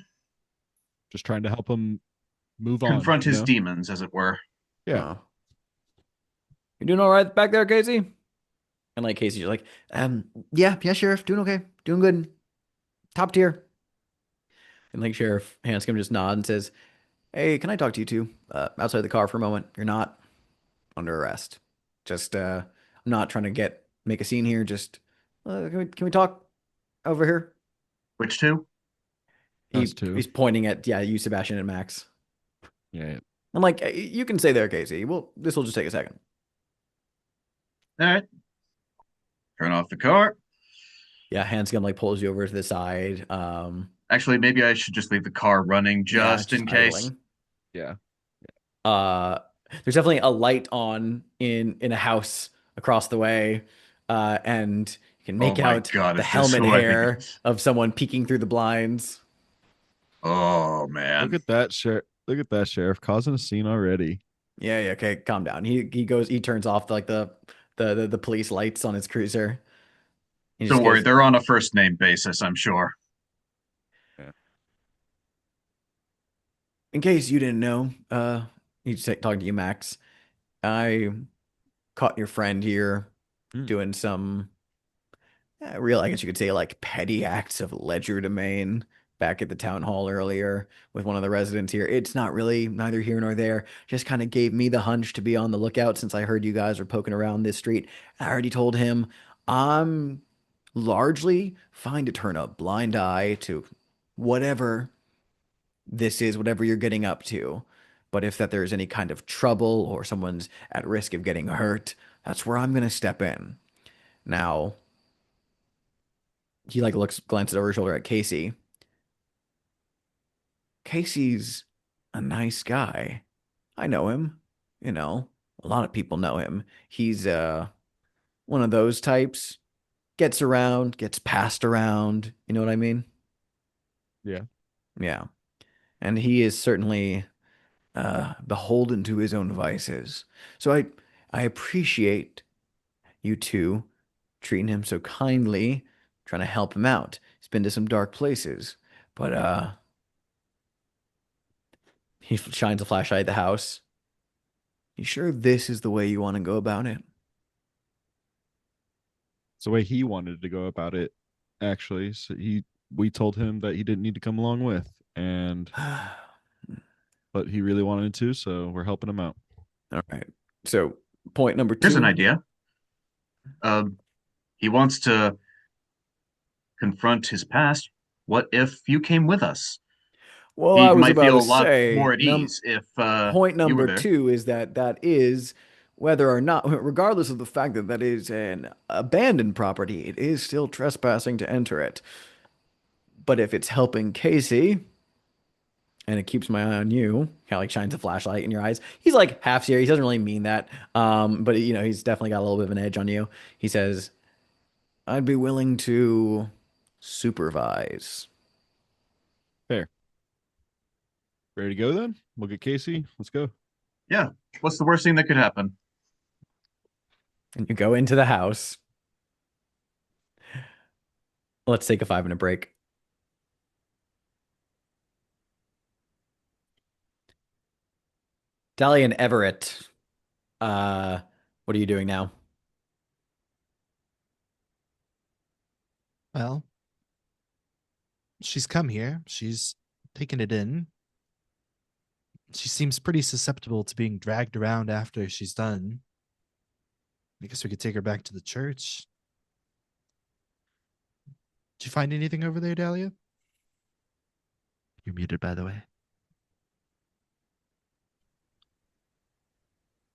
Speaker 3: just trying to help him move on,
Speaker 2: confront
Speaker 3: you
Speaker 2: his
Speaker 3: know?
Speaker 2: demons, as it were.
Speaker 3: Yeah.
Speaker 1: Oh. You doing all right back there, Casey? And like Casey's like, yeah, Sheriff, doing okay, doing good, top tier. And like Sheriff Hanscom just nods and says, "Hey, can I talk to you two outside the car for a moment? You're not under arrest. Just I'm not trying to make a scene here. Just can we talk over here?"
Speaker 2: Which two?
Speaker 3: Us too.
Speaker 1: He's pointing at you, Sebastian, and Max.
Speaker 3: Yeah.
Speaker 1: I'm like, you can stay there, Casey. Well, this will just take a second.
Speaker 2: All right. Turn off the car.
Speaker 1: Yeah, Hanscom like pulls you over to the side.
Speaker 2: Actually, maybe I should just leave the car running
Speaker 1: Yeah,
Speaker 2: just
Speaker 1: just
Speaker 2: in case.
Speaker 1: idling.
Speaker 3: Yeah.
Speaker 1: Uh, there's definitely a light on in a house across the way, and you can
Speaker 2: Oh
Speaker 1: make
Speaker 2: my
Speaker 1: out
Speaker 2: God,
Speaker 1: the
Speaker 2: is this
Speaker 1: helmet
Speaker 2: who I think it
Speaker 1: hair
Speaker 2: is?
Speaker 1: of someone peeking through the blinds.
Speaker 2: Oh,
Speaker 3: Look
Speaker 2: man.
Speaker 3: at that sheriff. Look at that sheriff causing a scene already.
Speaker 1: Yeah, okay, calm down. He turns off like the police lights on his cruiser. He just
Speaker 2: Don't worry,
Speaker 1: goes,
Speaker 2: they're on a first name basis, I'm sure.
Speaker 3: Yeah.
Speaker 1: in case you didn't know, he's talking to you, Max. I caught your friend here
Speaker 3: Hmm.
Speaker 1: doing some real, I guess you could say, like petty acts of legerdemain back at the town hall earlier with one of the residents here. It's not really neither here nor there. Just kind of gave me the hunch to be on the lookout since I heard you guys were poking around this street. I already told him I'm largely fine to turn a blind eye to whatever this is, whatever you're getting up to. But if that there's any kind of trouble or someone's at risk of getting hurt, that's where I'm going to step in. Now, he like glances over his shoulder at Casey. Casey's a nice guy. I know him. You know, a lot of people know him. He's one of those types. Gets around, gets passed around. You know what I mean?
Speaker 3: Yeah.
Speaker 1: Yeah. And he is certainly beholden to his own vices. So I appreciate you two treating him so kindly, trying to help him out. He's been to some dark places. But he shines a flashlight at the house. You sure this is the way you want to go about it?
Speaker 3: It's the way he wanted to go about it, actually. So we told him that he didn't need to come along with, and but he really wanted to, so we're helping him out.
Speaker 1: All right. So point number
Speaker 2: Here's an
Speaker 1: two.
Speaker 2: idea. He wants to confront his past. What if you came with us?
Speaker 1: Well,
Speaker 2: He
Speaker 1: I was
Speaker 2: might
Speaker 1: about
Speaker 2: feel
Speaker 1: to
Speaker 2: a lot
Speaker 1: say,
Speaker 2: more at ease if
Speaker 1: point
Speaker 2: you were
Speaker 1: number
Speaker 2: there.
Speaker 1: two is that is whether or not, regardless of the fact that that is an abandoned property, it is still trespassing to enter it. But if it's helping Casey and it keeps my eye on you, kind of like shines a flashlight in your eyes. He's like half serious. He doesn't really mean that. But you know, he's definitely got a little bit of an edge on you. He says, I'd be willing to supervise.
Speaker 3: Fair. Ready to go then? We'll get Casey. Let's go.
Speaker 2: Yeah. What's the worst thing that could happen?
Speaker 1: And you go into the house. Let's take a 5 minute break. Dahlia and Everett, uh, what are you doing now?
Speaker 5: Well, she's come here. She's taken it in. She seems pretty susceptible to being dragged around after she's done. I guess we could take her back to the church. Did you find anything over there, Dahlia? You're muted, by the way.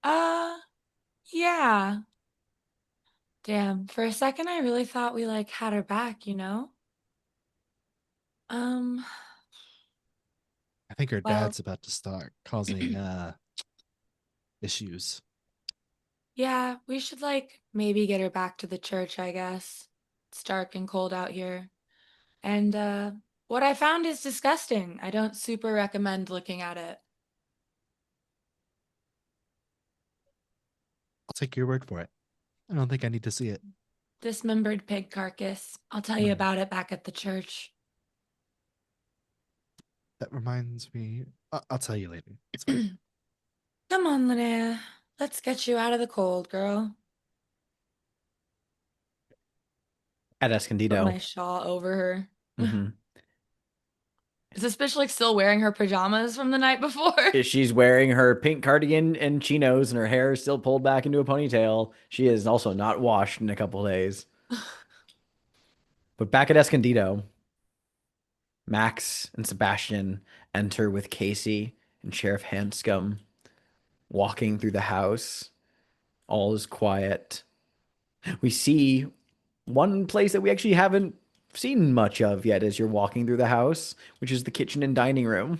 Speaker 4: Uh, yeah. Damn, for a second I really thought we like had her back, you know? Um,
Speaker 5: I think her
Speaker 4: well,
Speaker 5: dad's about to start causing issues.
Speaker 4: Yeah, we should like maybe get her back to the church, I guess. It's dark and cold out here. And what I found is disgusting. I don't super recommend looking at it.
Speaker 5: I'll take your word for it. I don't think I need to see it.
Speaker 4: Dismembered pig carcass. I'll tell you
Speaker 5: Hmm.
Speaker 4: about it back at the church.
Speaker 5: That reminds me. I'll tell you later. It's fine.
Speaker 4: Come on, Linnea. Let's get you out of the cold, girl.
Speaker 1: At
Speaker 4: Put
Speaker 1: Escondido.
Speaker 4: my shawl over her.
Speaker 1: Mhm.
Speaker 4: Is this bitch like still wearing her pajamas from the night before?
Speaker 1: She's wearing her pink cardigan and chinos, and her hair is still pulled back into a ponytail. She is also not washed in a couple days. But back at Escondido, Max and Sebastian enter with Casey and Sheriff Hanscom walking through the house. All is quiet. We see one place that we actually haven't seen much of yet as you're walking through the house, which is the kitchen and dining room.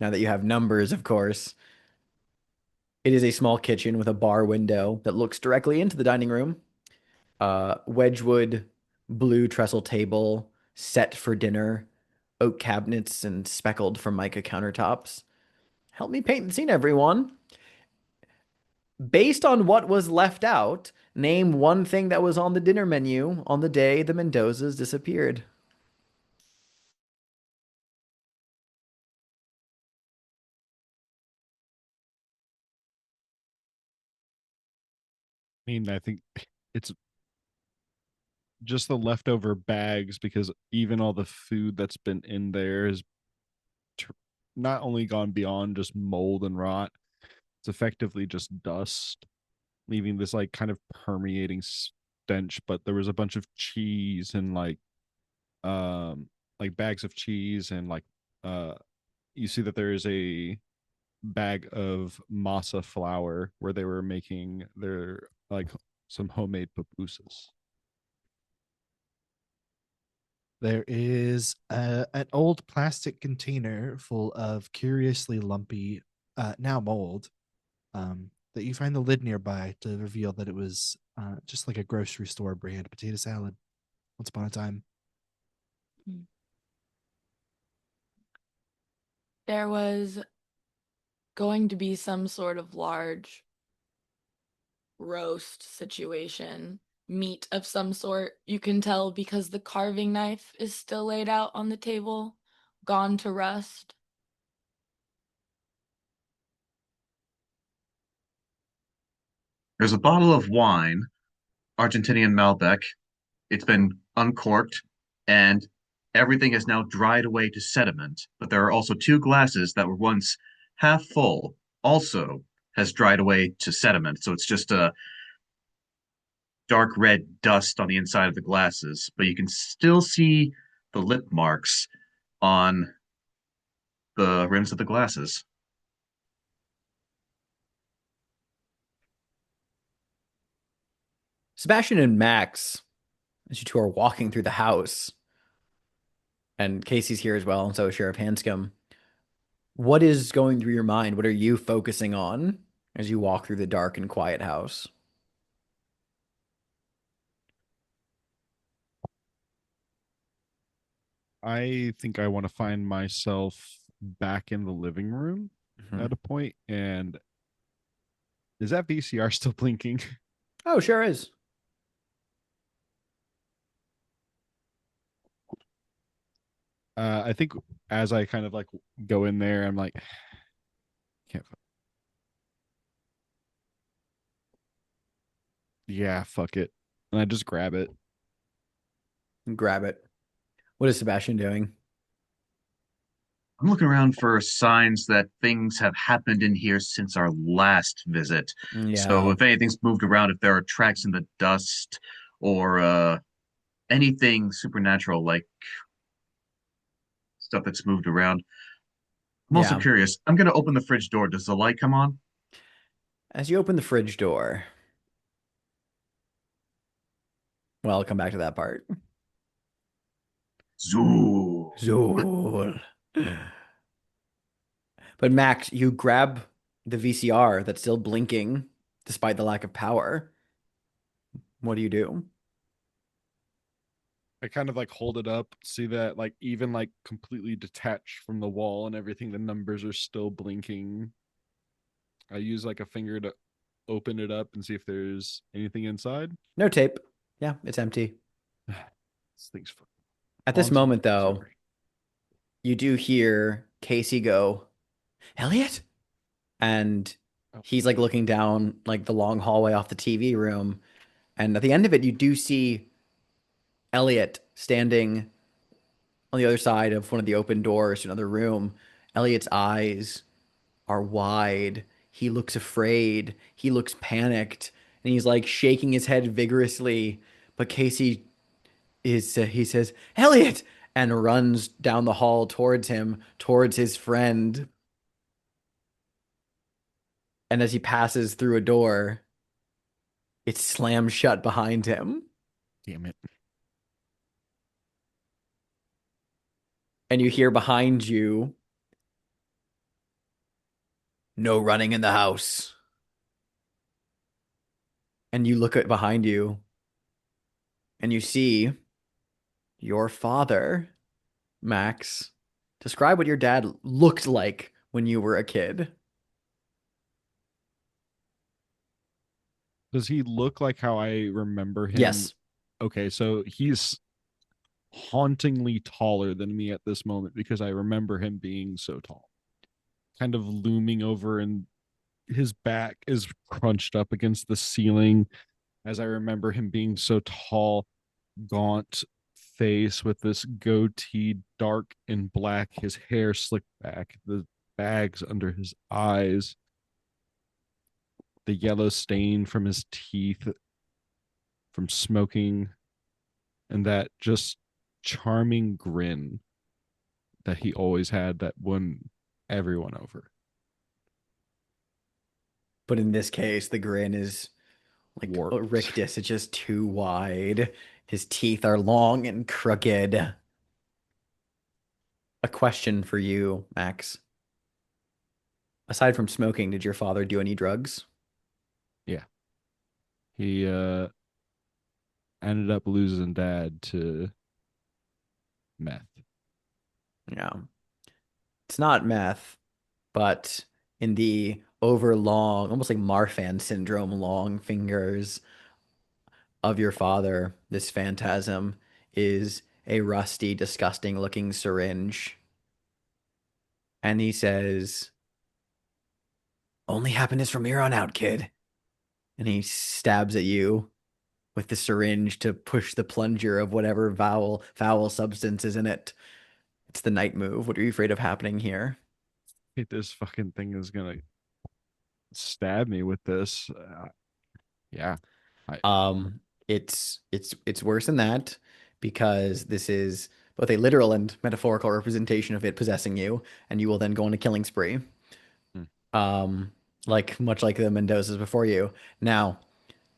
Speaker 1: Now that you have numbers, of course. It is a small kitchen with a bar window that looks directly into the dining room. Wedgwood blue trestle table set for dinner, oak cabinets and speckled Formica countertops. Help me paint the scene, everyone. Based on what was left out, name one thing that was on the dinner menu on the day the Mendozas disappeared.
Speaker 3: I mean, I think it's just the leftover bags because even all the food that's been in there is tr- not only gone beyond just mold and rot, it's effectively just dust, leaving this like kind of permeating stench. But there was a bunch of cheese and like bags of cheese and uh you see that there is a bag of masa flour where they were making their like some homemade pupusas.
Speaker 5: There is an old plastic container full of curiously lumpy, now mold, that you find the lid nearby to reveal that it was just like a grocery store brand potato salad once upon a time.
Speaker 4: There was going to be some sort of large roast situation, meat of some sort. You can tell because the carving knife is still laid out on the table, gone to rust.
Speaker 2: There's a bottle of wine, Argentinian Malbec. It's been uncorked, and everything has now dried away to sediment. But there are also two glasses that were once half full, also has dried away to sediment. So it's just a dark red dust on the inside of the glasses, but you can still see the lip marks on the rims of the glasses.
Speaker 1: Sebastian and Max, as you two are walking through the house, and Casey's here as well, and so is Sheriff Hanscom. What is going through your mind? What are you focusing on as you walk through the dark and quiet house?
Speaker 3: I think I want to find myself back in the living room
Speaker 1: Mhm.
Speaker 3: at a point. And is that VCR still blinking?
Speaker 1: Oh, sure is.
Speaker 3: I think as I kind of like go in there, I'm like, can't. Yeah, fuck it, and I just grab it.
Speaker 1: Grab it. What is Sebastian doing?
Speaker 2: I'm looking around for signs that things have happened in here since our last visit. So
Speaker 1: Yeah.
Speaker 2: if anything's moved around, if there are tracks in the dust or anything supernatural like stuff that's moved around. I'm also
Speaker 1: Yeah.
Speaker 2: curious. I'm gonna open the fridge door. Does the light come on?
Speaker 1: As you open the fridge door, well, I'll come back to that part.
Speaker 2: Zoo.
Speaker 1: Zool. But Max, you grab the VCR that's still blinking despite the lack of power. What do you do?
Speaker 3: I kind of like hold it up, see that like even like completely detached from the wall and everything, the numbers are still blinking. I use like a finger to open it up and see if there's anything inside.
Speaker 1: No tape. Yeah, it's empty.
Speaker 3: This thing's
Speaker 1: At this
Speaker 3: long since
Speaker 1: moment,
Speaker 3: it's
Speaker 1: though,
Speaker 3: over.
Speaker 1: you do hear Casey go, Elliot? And
Speaker 3: Oh,
Speaker 1: he's like looking down like the long hallway off the TV room. And at the end of it, you do see Elliot standing on the other side of one of the open doors to another room. Elliot's eyes are wide. He looks afraid. He looks panicked. And he's like shaking his head vigorously. But Casey he says, Elliot! And runs down the hall towards him, towards his friend. And as he passes through a door, it slams shut behind him.
Speaker 3: damn it.
Speaker 1: And you hear behind you, no running in the house. And you look at behind you and you see your father, Max. Describe what your dad looked like when you were a kid.
Speaker 3: Does he look like how I remember him?
Speaker 1: Yes.
Speaker 3: Okay, so he's hauntingly taller than me at this moment because I remember him being so tall. Kind of looming over, and his back is crunched up against the ceiling as I remember him being so tall, gaunt face with this goatee, dark and black, his hair slicked back, the bags under his eyes, the yellow stain from his teeth from smoking, and that just charming grin that he always had that won everyone over.
Speaker 1: But in this case, the grin is like a
Speaker 3: Warped.
Speaker 1: rictus. It's just too wide. His teeth are long and crooked. A question for you, Max. Aside from smoking, did your father do any drugs?
Speaker 3: Yeah. He ended up losing dad to meth.
Speaker 1: Yeah. It's not meth, but in the overlong, almost like Marfan syndrome, long fingers of your father, this phantasm is a rusty, disgusting looking syringe. And he says, only happiness from here on out, kid. And he stabs at you with the syringe to push the plunger of whatever foul substance is in it. It's the night move. What are you afraid of happening here?
Speaker 3: Hey, this fucking thing is gonna stab me with this. Yeah. I
Speaker 1: It's worse than that because this is both a literal and metaphorical representation of it possessing you, and you will then go on a killing spree.
Speaker 3: Hmm.
Speaker 1: Like much like the Mendozas before you. Now,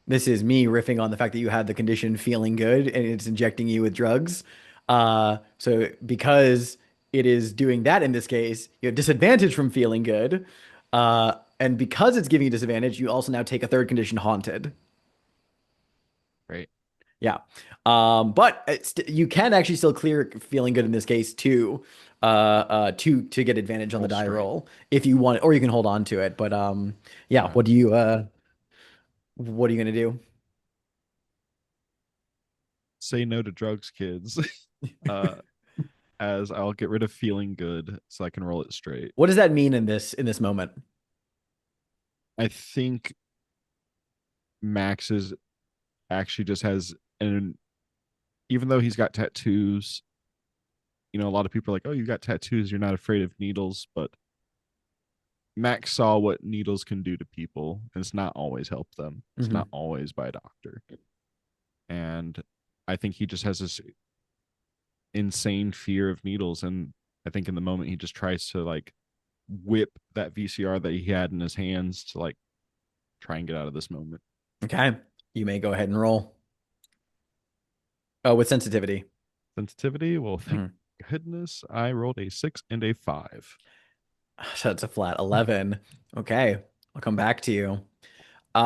Speaker 1: this is me riffing on the fact that you had the condition feeling good and it's injecting you with drugs. So because it is doing that in this case, you have disadvantage from feeling good. And because it's giving you disadvantage, you also now take a third condition, haunted.
Speaker 3: Great.
Speaker 1: Yeah. But you can actually still clear feeling good in this case too, to get advantage on the
Speaker 3: Roll
Speaker 1: die
Speaker 3: straight.
Speaker 1: roll if you want, or you can hold on to it. But yeah,
Speaker 3: Uh,
Speaker 1: what are you gonna do?
Speaker 3: say no to drugs, kids. uh, as I'll get rid of feeling good so I can roll it straight.
Speaker 1: What does that mean in this moment?
Speaker 3: I think Max is actually just has an even though he's got tattoos, a lot of people are like, "Oh, you got tattoos, you're not afraid of needles," but Max saw what needles can do to people, and it's not always helped them. It's
Speaker 1: Mhm.
Speaker 3: not always by a doctor. And I think he just has this insane fear of needles, and I think in the moment he just tries to like whip that VCR that he had in his hands to like try and get out of this moment.
Speaker 1: Okay, you may go ahead and roll. Oh, with sensitivity.
Speaker 3: Sensitivity, well, thank
Speaker 1: Mhm.
Speaker 3: goodness I rolled a 6 and a 5.
Speaker 1: So that's a flat 11. Okay, I'll come back to you.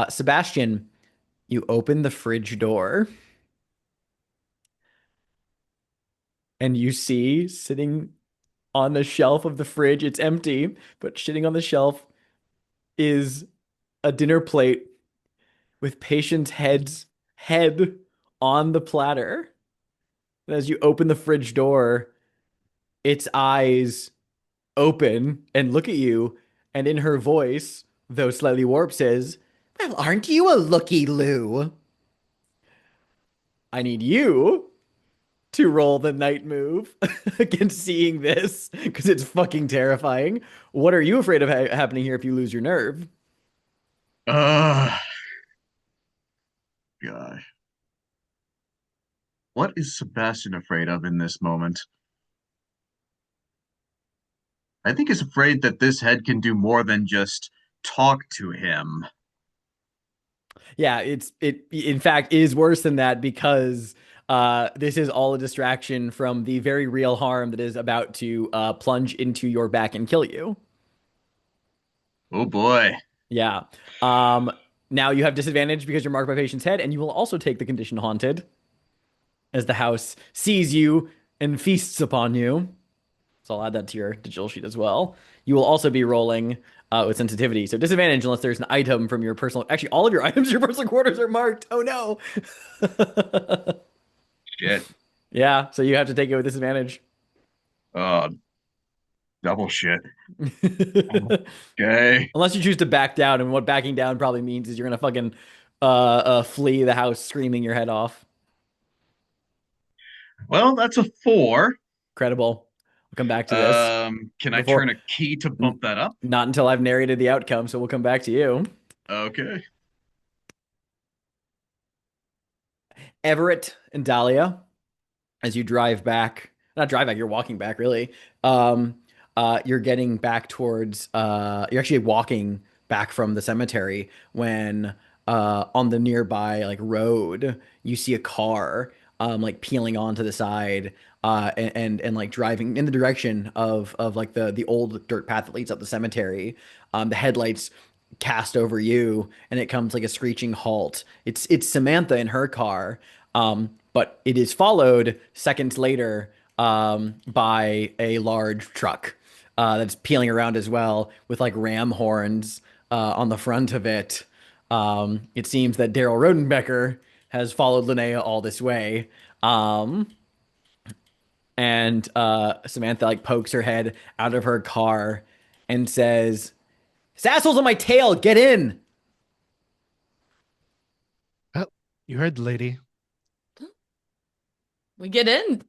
Speaker 1: Sebastian, you open the fridge door and you see sitting on the shelf of the fridge, it's empty, but sitting on the shelf is a dinner plate with patient's head on the platter. And as you open the fridge door, its eyes open and look at you, and in her voice, though slightly warped, says, "Well, aren't you a looky Lou? I need you to roll the night move against seeing this because it's fucking terrifying. What are you afraid of happening here if you lose your nerve?"
Speaker 2: Uh, God. What is Sebastian afraid of in this moment? I think he's afraid that this head can do more than just talk to him.
Speaker 1: Yeah, it in fact is worse than that because this is all a distraction from the very real harm that is about to plunge into your back and kill you.
Speaker 2: Oh boy.
Speaker 1: Yeah. Um, Now you have disadvantage because you're marked by patient's head, and you will also take the condition haunted as the house sees you and feasts upon you. So I'll add that to your digital sheet as well. You will also be rolling with sensitivity. So disadvantage unless there's an item from your personal. Actually, all of your items, your personal quarters are marked. Oh no.
Speaker 2: Shit.
Speaker 1: Yeah. So you have to take it with disadvantage.
Speaker 2: Uh, double shit. Okay.
Speaker 1: Unless you choose to back down, and what backing down probably means is you're gonna fucking flee the house screaming your head off.
Speaker 2: Well, that's a 4.
Speaker 1: Credible. We'll come back to this
Speaker 2: Can I
Speaker 1: before.
Speaker 2: turn a key to bump that up?
Speaker 1: Not until I've narrated the outcome, so we'll come back to you.
Speaker 2: Okay.
Speaker 1: Everett and Dahlia, as you drive back, not drive back, you're walking back really. You're getting back towards you're actually walking back from the cemetery when on the nearby like road you see a car like peeling onto the side and like driving in the direction of like the old dirt path that leads up the cemetery. The headlights cast over you and it comes like a screeching halt. It's Samantha in her car, but it is followed seconds later by a large truck that's peeling around as well with like ram horns on the front of it. It seems that Daryl Rodenbecker has followed Linnea all this way. Um, and Samantha like pokes her head out of her car and says, "Sassel's on my tail, get in."
Speaker 5: Oh, you heard the lady.
Speaker 4: We get in.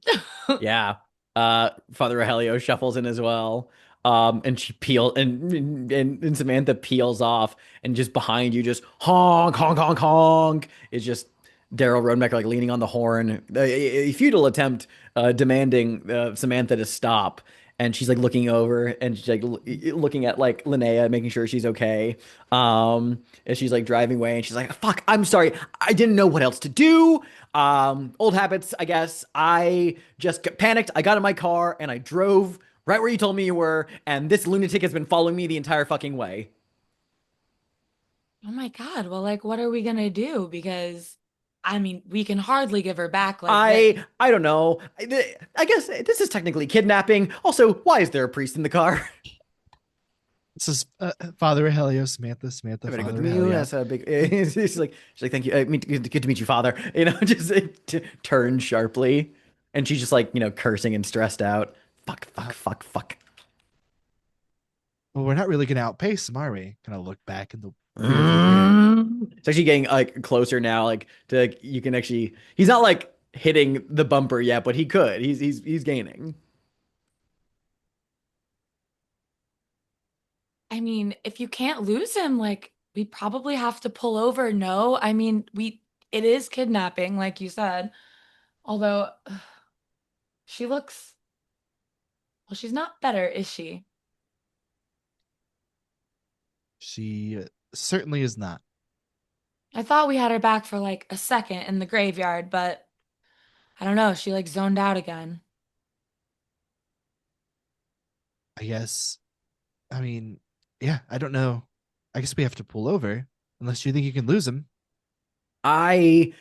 Speaker 1: Yeah. Father Rogelio shuffles in as well. And she and Samantha peels off, and just behind you, just honk, honk, honk, honk. It's just Daryl Rodenbecker like leaning on the horn, a futile attempt, demanding Samantha to stop. And she's like looking over, and she's like looking at like Linnea, making sure she's okay. And she's like driving away, and she's like, "Fuck, I'm sorry, I didn't know what else to do. Old habits, I guess. I just panicked. I got in my car and I drove right where you told me you were, and this lunatic has been following me the entire fucking way."
Speaker 4: Oh my God. Well, like, what are we gonna do? Because, I mean, we can hardly give her back like that.
Speaker 1: I don't know. I guess this is technically kidnapping. Also, why is there a priest in the car?
Speaker 5: This is Father Ahelio, Samantha,
Speaker 1: I'm gonna go
Speaker 5: Father
Speaker 1: to you.
Speaker 5: Ahelio.
Speaker 1: That's a big. She's like, "Thank you. Good to meet you, Father." You know, just turn sharply, and she's just like, cursing and stressed out. Fuck, fuck, fuck, fuck.
Speaker 5: Well, we're not really gonna outpace him, are we? Kind of look back in the rearview mirror.
Speaker 1: It's actually getting like closer now. Like to like, you can actually. He's not like hitting the bumper yet, but he could. He's gaining.
Speaker 4: I mean, if you can't lose him, like, we probably have to pull over. No, I mean, it is kidnapping, like you said. Although she looks, well, she's not better, is she?
Speaker 5: She certainly is not.
Speaker 4: I thought we had her back for like a second in the graveyard, but I don't know. She like zoned out again.
Speaker 5: I guess I mean, yeah, I don't know. I guess we have to pull over unless you think you can lose him.
Speaker 1: I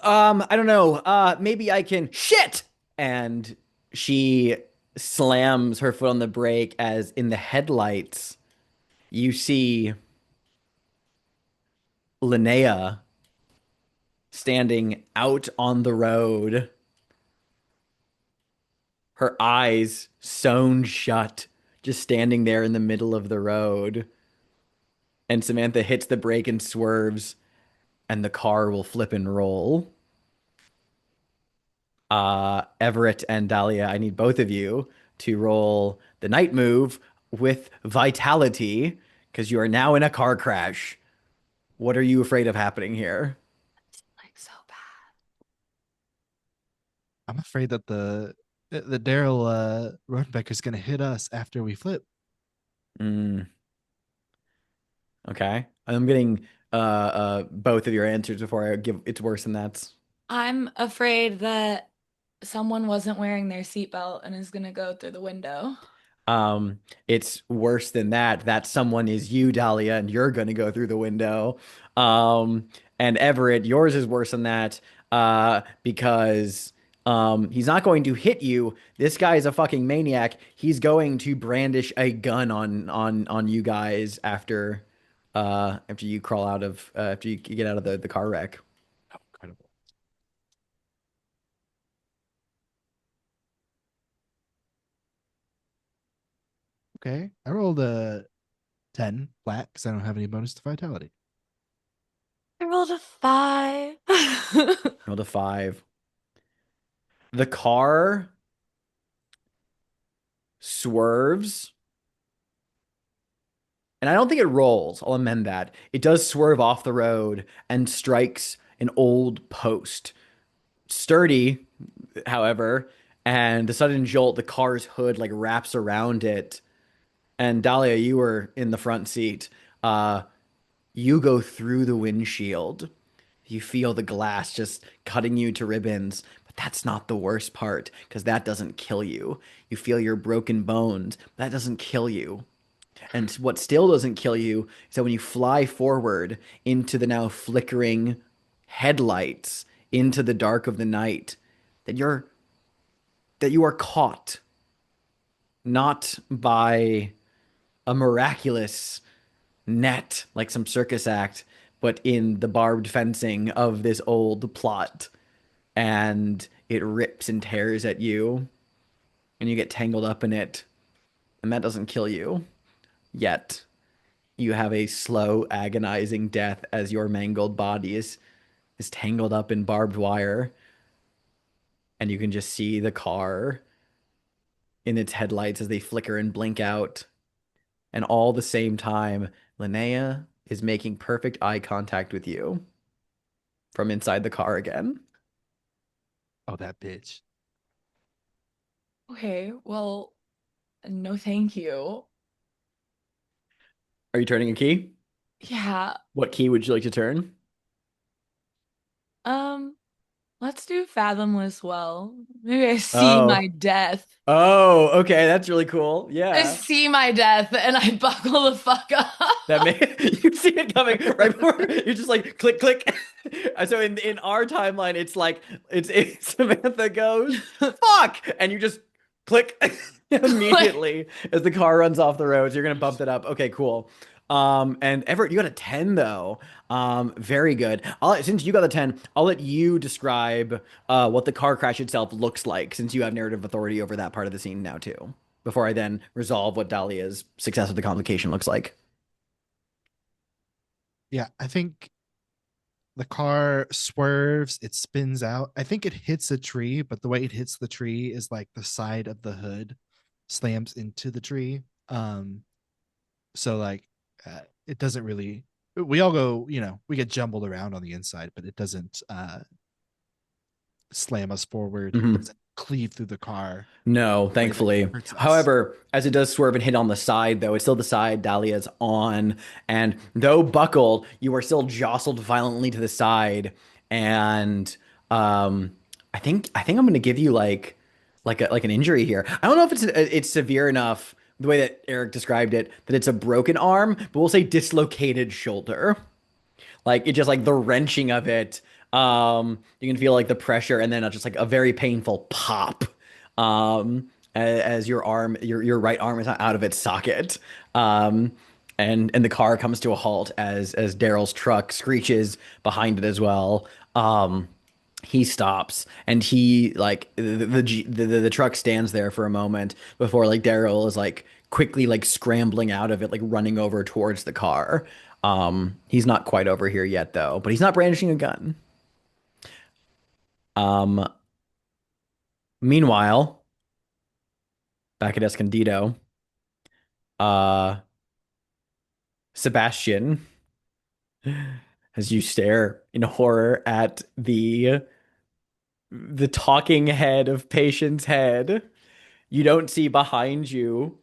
Speaker 1: I don't know. Maybe I can shit. And she slams her foot on the brake as in the headlights you see Linnea standing out on the road, her eyes sewn shut, just standing there in the middle of the road. And Samantha hits the brake and swerves, and the car will flip and roll. Everett and Dahlia, I need both of you to roll the night move with vitality because you are now in a car crash. What are you afraid of happening here?
Speaker 4: Like so bad.
Speaker 5: I'm afraid that the Daryl Rodenbecker's gonna hit us after we flip.
Speaker 1: Mm, okay. I'm getting both of your answers before I give it's worse than that.
Speaker 4: I'm afraid that someone wasn't wearing their seatbelt and is gonna go through the window.
Speaker 1: It's worse than that. That someone is you, Dahlia, and you're gonna go through the window. Um, and Everett, yours is worse than that, because he's not going to hit you. This guy is a fucking maniac. He's going to brandish a gun on you guys after you crawl out of after you get out of the car wreck.
Speaker 5: Oh, incredible. Okay, I rolled a 10 flat because I don't have any bonus to vitality.
Speaker 4: I rolled a 5.
Speaker 1: Roll to 5. The car swerves. And I don't think it rolls. I'll amend that. It does swerve off the road and strikes an old post. Sturdy, however, and the sudden jolt, the car's hood like wraps around it. And Dahlia, you were in the front seat. Uh, you go through the windshield. You feel the glass just cutting you to ribbons. But that's not the worst part, because that doesn't kill you. You feel your broken bones. That doesn't kill you. And what still doesn't kill you is that when you fly forward into the now flickering headlights into the dark of the night, that you are caught not by a miraculous net like some circus act, but in the barbed fencing of this old plot. And it rips and tears at you, and you get tangled up in it. And that doesn't kill you yet. You have a slow, agonizing death as your mangled body is tangled up in barbed wire, and you can just see the car in its headlights as they flicker and blink out. And all the same time, Linnea is making perfect eye contact with you from inside the car again.
Speaker 5: Oh, that bitch.
Speaker 4: Okay, well, no thank you.
Speaker 1: Are you turning a key?
Speaker 4: Yeah,
Speaker 1: What key would you like to turn?
Speaker 4: um, let's do Fathomless Well. Maybe I see
Speaker 1: Oh.
Speaker 4: my death.
Speaker 1: Oh, okay, that's really cool.
Speaker 4: I
Speaker 1: Yeah.
Speaker 4: see my death and I buckle the fuck
Speaker 1: That
Speaker 4: up.
Speaker 1: may you see it coming right before you just like click click. So in our timeline, it's like it's Samantha goes fuck, and you just click immediately as the car runs off the road. So you're gonna bump it up. Okay, cool. And Everett, you got a 10 though. Very good. Since you got a 10, I'll let you describe what the car crash itself looks like, since you have narrative authority over that part of the scene now too. Before I then resolve what Dahlia's success with the complication looks like.
Speaker 5: Yeah, I think the car swerves, it spins out. I think it hits a tree, but the way it hits the tree is like the side of the hood slams into the tree. So like it doesn't really we all go, we get jumbled around on the inside, but it doesn't slam us forward. It
Speaker 1: Mhm.
Speaker 5: doesn't cleave through the car
Speaker 1: No,
Speaker 5: in a way that
Speaker 1: thankfully.
Speaker 5: hurts us.
Speaker 1: However, as it does swerve and hit on the side, though, it's still the side Dahlia's on. And though buckled, you are still jostled violently to the side. And um, I think I'm gonna give you like an injury here. I don't know if it's severe enough the way that Eric described it, that it's a broken arm, but we'll say dislocated shoulder. Like it just like the wrenching of it. You can feel like the pressure and then just like a very painful pop. As your arm, your right arm is out of its socket. And the car comes to a halt as Daryl's truck screeches behind it as well. He stops and he like the truck stands there for a moment before like Daryl is like quickly like scrambling out of it, like running over towards the car. He's not quite over here yet though, but he's not brandishing a gun. Um, Meanwhile, back at Escondido, uh, Sebastian, as you stare in horror at the talking head of Patient's head, you don't see behind you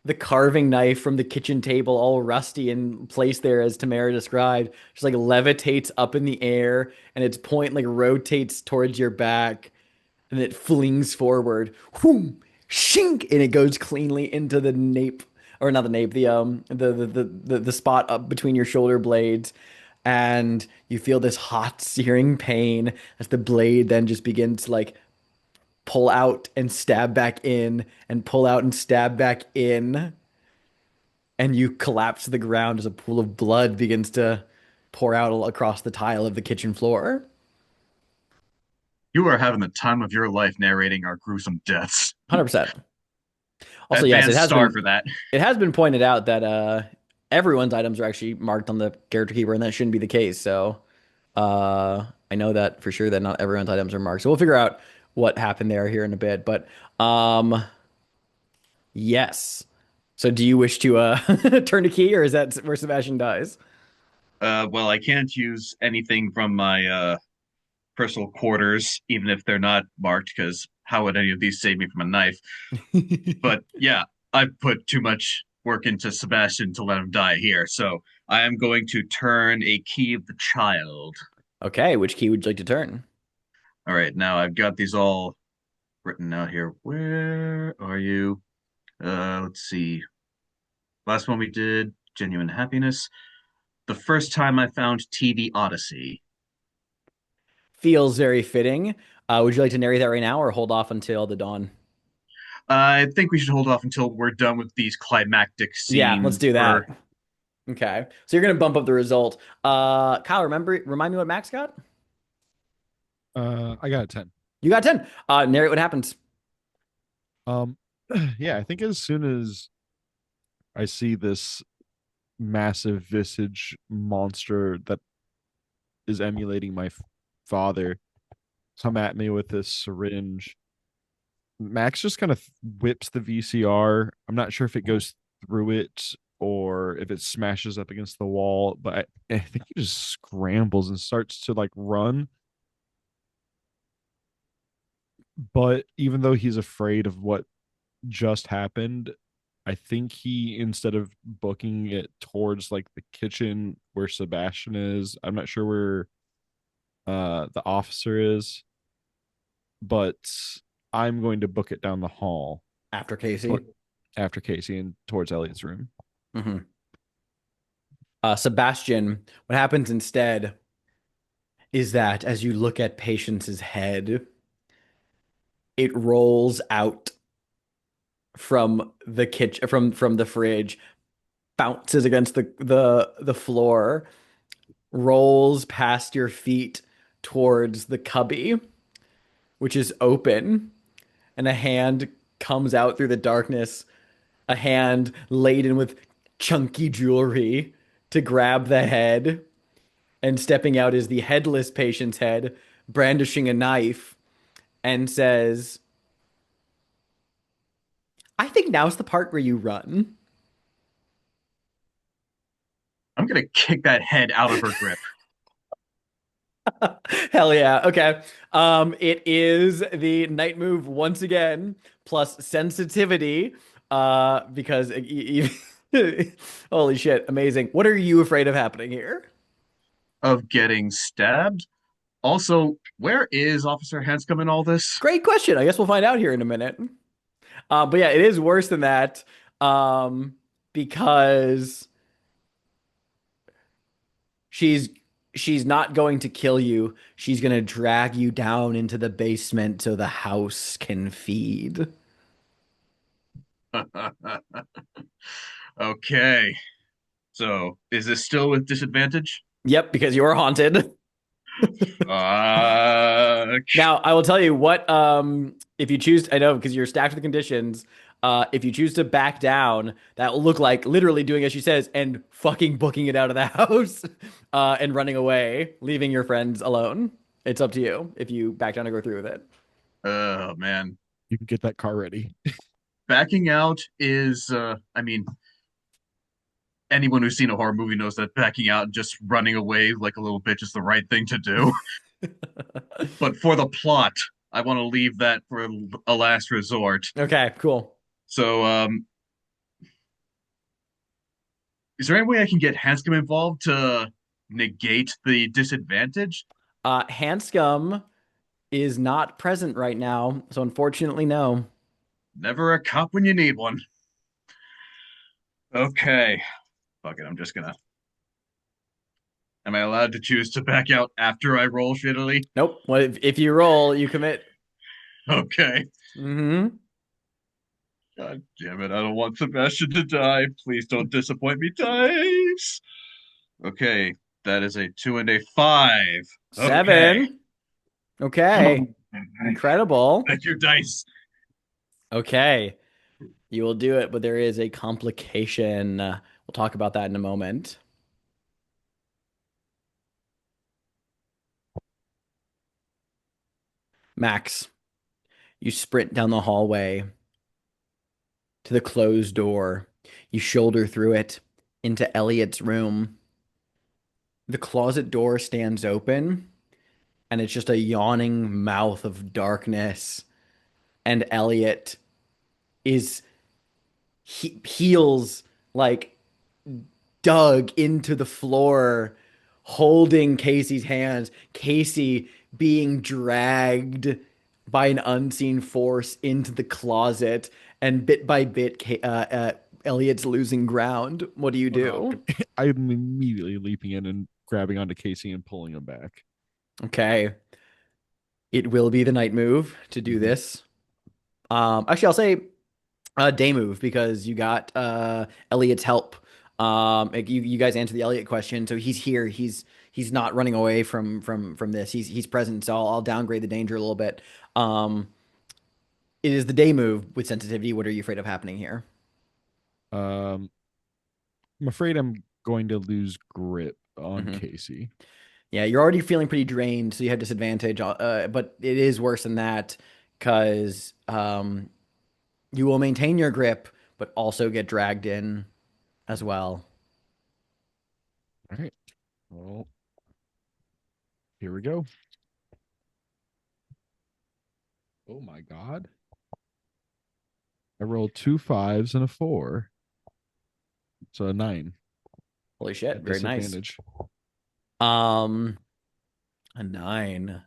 Speaker 1: the carving knife from the kitchen table, all rusty and placed there as Tamara described, just like levitates up in the air and its point like rotates towards your back and it flings forward. Whoom, shink, and it goes cleanly into the nape, or not the nape, the spot up between your shoulder blades. And you feel this hot, searing pain as the blade then just begins to like pull out and stab back in and pull out and stab back in. And you collapse to the ground as a pool of blood begins to pour out across the tile of the kitchen floor.
Speaker 2: You are having the time of your life narrating our gruesome deaths.
Speaker 1: 100%. Also, yes,
Speaker 2: Advanced star for that.
Speaker 1: it has been pointed out that everyone's items are actually marked on the character keeper, and that shouldn't be the case. So I know that for sure that not everyone's items are marked. So we'll figure out what happened there here in a bit. But yes. So do you wish to turn a key, or is that where Sebastian dies?
Speaker 2: Well, I can't use anything from my personal quarters, even if they're not marked, because how would any of these save me from a knife? But yeah, I've put too much work into Sebastian to let him die here. So I am going to turn a key of the child.
Speaker 1: Okay, which key would you like to turn?
Speaker 2: All right, now I've got these all written out here. Where are you? Let's see. Last one we did, genuine happiness. The first time I found TV Odyssey.
Speaker 1: Feels very fitting. Would you like to narrate that right now, or hold off until the dawn?
Speaker 2: I think we should hold off until we're done with these climactic
Speaker 1: Yeah, let's
Speaker 2: scenes.
Speaker 1: do that.
Speaker 2: Or
Speaker 1: Okay, so you're gonna bump up the result. Kyle, remind me what Max got?
Speaker 3: I got a 10.
Speaker 1: You got 10. Narrate what happens.
Speaker 3: Um, yeah, I think as soon as I see this massive visage monster that is emulating my father come at me with this syringe, Max just kind of whips the VCR. I'm not sure if it goes through it or if it smashes up against the wall, but I think he just scrambles and starts to like run. But even though he's afraid of what just happened, I think he, instead of booking it towards like the kitchen where Sebastian is, I'm not sure where the officer is, but I'm going to book it down the hall
Speaker 1: After Casey.
Speaker 3: after Casey and towards Elliot's room.
Speaker 1: Mm-hmm. Sebastian, what happens instead is that as you look at Patience's head, it rolls out from the kitchen, from the fridge, bounces against the floor, rolls past your feet towards the cubby, which is open, and a hand comes out through the darkness, a hand laden with chunky jewelry to grab the head, and stepping out is the headless Patient's head, brandishing a knife, and says, I think now's the part where you run.
Speaker 2: I'm gonna kick that head out of her grip.
Speaker 1: Hell yeah. Okay. It is the night move once again, plus sensitivity. Because holy shit, amazing. What are you afraid of happening here?
Speaker 2: Of getting stabbed. Also, where is Officer Hanscom in all this?
Speaker 1: Great question. I guess we'll find out here in a minute. But yeah, it is worse than that. um, because she's she's not going to kill you. She's going to drag you down into the basement so the house can feed.
Speaker 2: Okay. So is this still with disadvantage?
Speaker 1: Yep, because you are haunted.
Speaker 2: Fuck.
Speaker 1: Now, I will tell you what, if you choose, I know because you're stacked with the conditions. If you choose to back down, that will look like literally doing as she says and fucking booking it out of the house, and running away, leaving your friends alone. It's up to you if you back down to go through with it.
Speaker 2: Oh man.
Speaker 3: You can get that car ready.
Speaker 2: Backing out is I mean, anyone who's seen a horror movie knows that backing out and just running away like a little bitch is the right thing to do. But for the plot, I want to leave that for a last resort.
Speaker 1: Okay, cool.
Speaker 2: So, is there any way I can get Hanscom involved to negate the disadvantage?
Speaker 1: Hanscom is not present right now, so unfortunately, no.
Speaker 2: Never a cop when you need one. Okay. Fuck it, I'm just gonna. Am I allowed to choose to back out after I roll shittily?
Speaker 1: Nope. Well, if you roll, you commit.
Speaker 2: Okay.
Speaker 1: Mm-hmm.
Speaker 2: God damn it, I don't want Sebastian to die. Please don't disappoint me, dice. Okay, that is a 2 and a 5. Okay.
Speaker 1: 7. Okay. Incredible.
Speaker 2: Thank you, dice.
Speaker 1: Okay. You will do it, but there is a complication. We'll talk about that in a moment. Max, you sprint down the hallway to the closed door. You shoulder through it into Elliot's room. The closet door stands open, and it's just a yawning mouth of darkness. And Elliot is heels like dug into the floor, holding Casey's hands. Casey being dragged by an unseen force into the closet, and bit by bit, Elliot's losing ground. What do you do?
Speaker 3: I'm immediately leaping in and grabbing onto Casey and pulling him back.
Speaker 1: Okay, it will be the night move to do this. Actually, I'll say day move because you got Elliot's help. Like you guys answer the Elliot question, so he's here. He's not running away from this. He's present. So I'll downgrade the danger a little bit. Um, it is the day move with sensitivity. What are you afraid of happening here?
Speaker 3: I'm afraid I'm going to lose grip on
Speaker 1: Mhm.
Speaker 3: Casey.
Speaker 1: Yeah, you're already feeling pretty drained, so you have disadvantage. But it is worse than that because you will maintain your grip, but also get dragged in as well.
Speaker 3: All right. Well, here we go. Oh my God. I rolled 2 5s and a 4. So a 9.
Speaker 1: Holy shit!
Speaker 3: At
Speaker 1: Very nice.
Speaker 3: disadvantage.
Speaker 1: Um, a 9.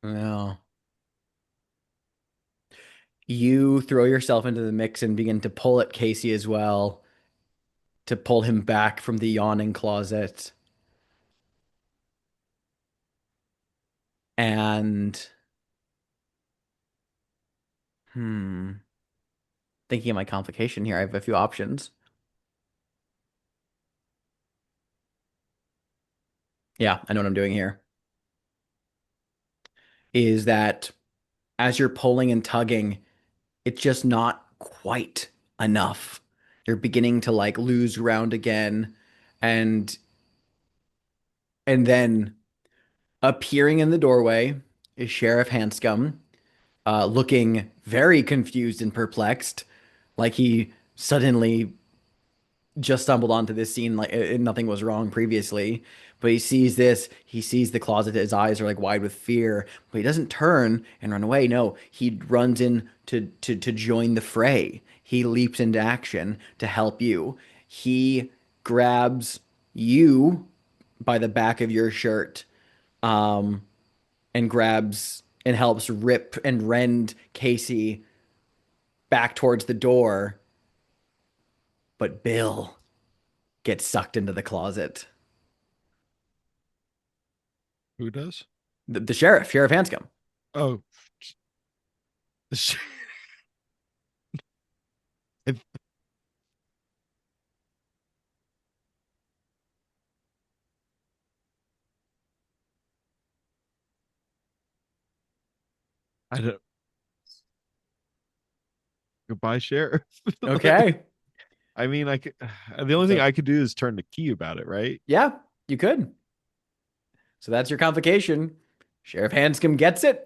Speaker 1: No. You throw yourself into the mix and begin to pull at Casey as well to pull him back from the yawning closet. And thinking of my complication here, I have a few options. Yeah, I know what I'm doing here. Is that as you're pulling and tugging, it's just not quite enough. You're beginning to like lose ground again, and then appearing in the doorway is Sheriff Hanscom, looking very confused and perplexed, like he suddenly just stumbled onto this scene like nothing was wrong previously. But he sees this, he sees the closet, his eyes are like wide with fear, but he doesn't turn and run away. No, he runs in to join the fray. He leaps into action to help you. He grabs you by the back of your shirt, and grabs and helps rip and rend Casey back towards the door. But Bill gets sucked into the closet.
Speaker 3: Who does?
Speaker 1: The sheriff, Sheriff Hanscom.
Speaker 3: Oh, the sh- I, I don't. Goodbye, sheriff. Like,
Speaker 1: Okay.
Speaker 3: I mean, I could. The only thing
Speaker 1: So,
Speaker 3: I could do is turn the key about it, right?
Speaker 1: yeah, you could. So that's your complication. Sheriff Hanscom gets it,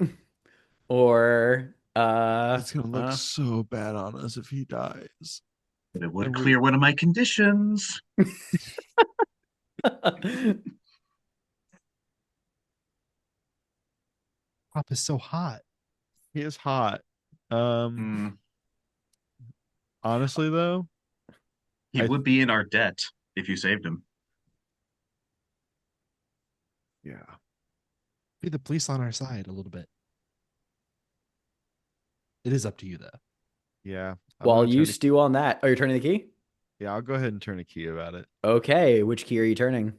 Speaker 1: or
Speaker 3: It's gonna look so bad on us if he dies.
Speaker 2: But it would
Speaker 3: And
Speaker 2: clear one of my conditions.
Speaker 5: Pop is so hot.
Speaker 3: he is hot. Um,
Speaker 2: Hmm.
Speaker 3: honestly though,
Speaker 2: He
Speaker 3: I
Speaker 2: would be in our debt if you saved him.
Speaker 3: yeah.
Speaker 5: Be the police on our side a little bit. It is up to you though.
Speaker 3: Yeah. I'm
Speaker 1: while
Speaker 3: gonna
Speaker 1: you
Speaker 3: turn
Speaker 1: stew on that, oh, you're turning the key?
Speaker 3: yeah, I'll go ahead and turn a key about it.
Speaker 1: Okay, which key are you turning?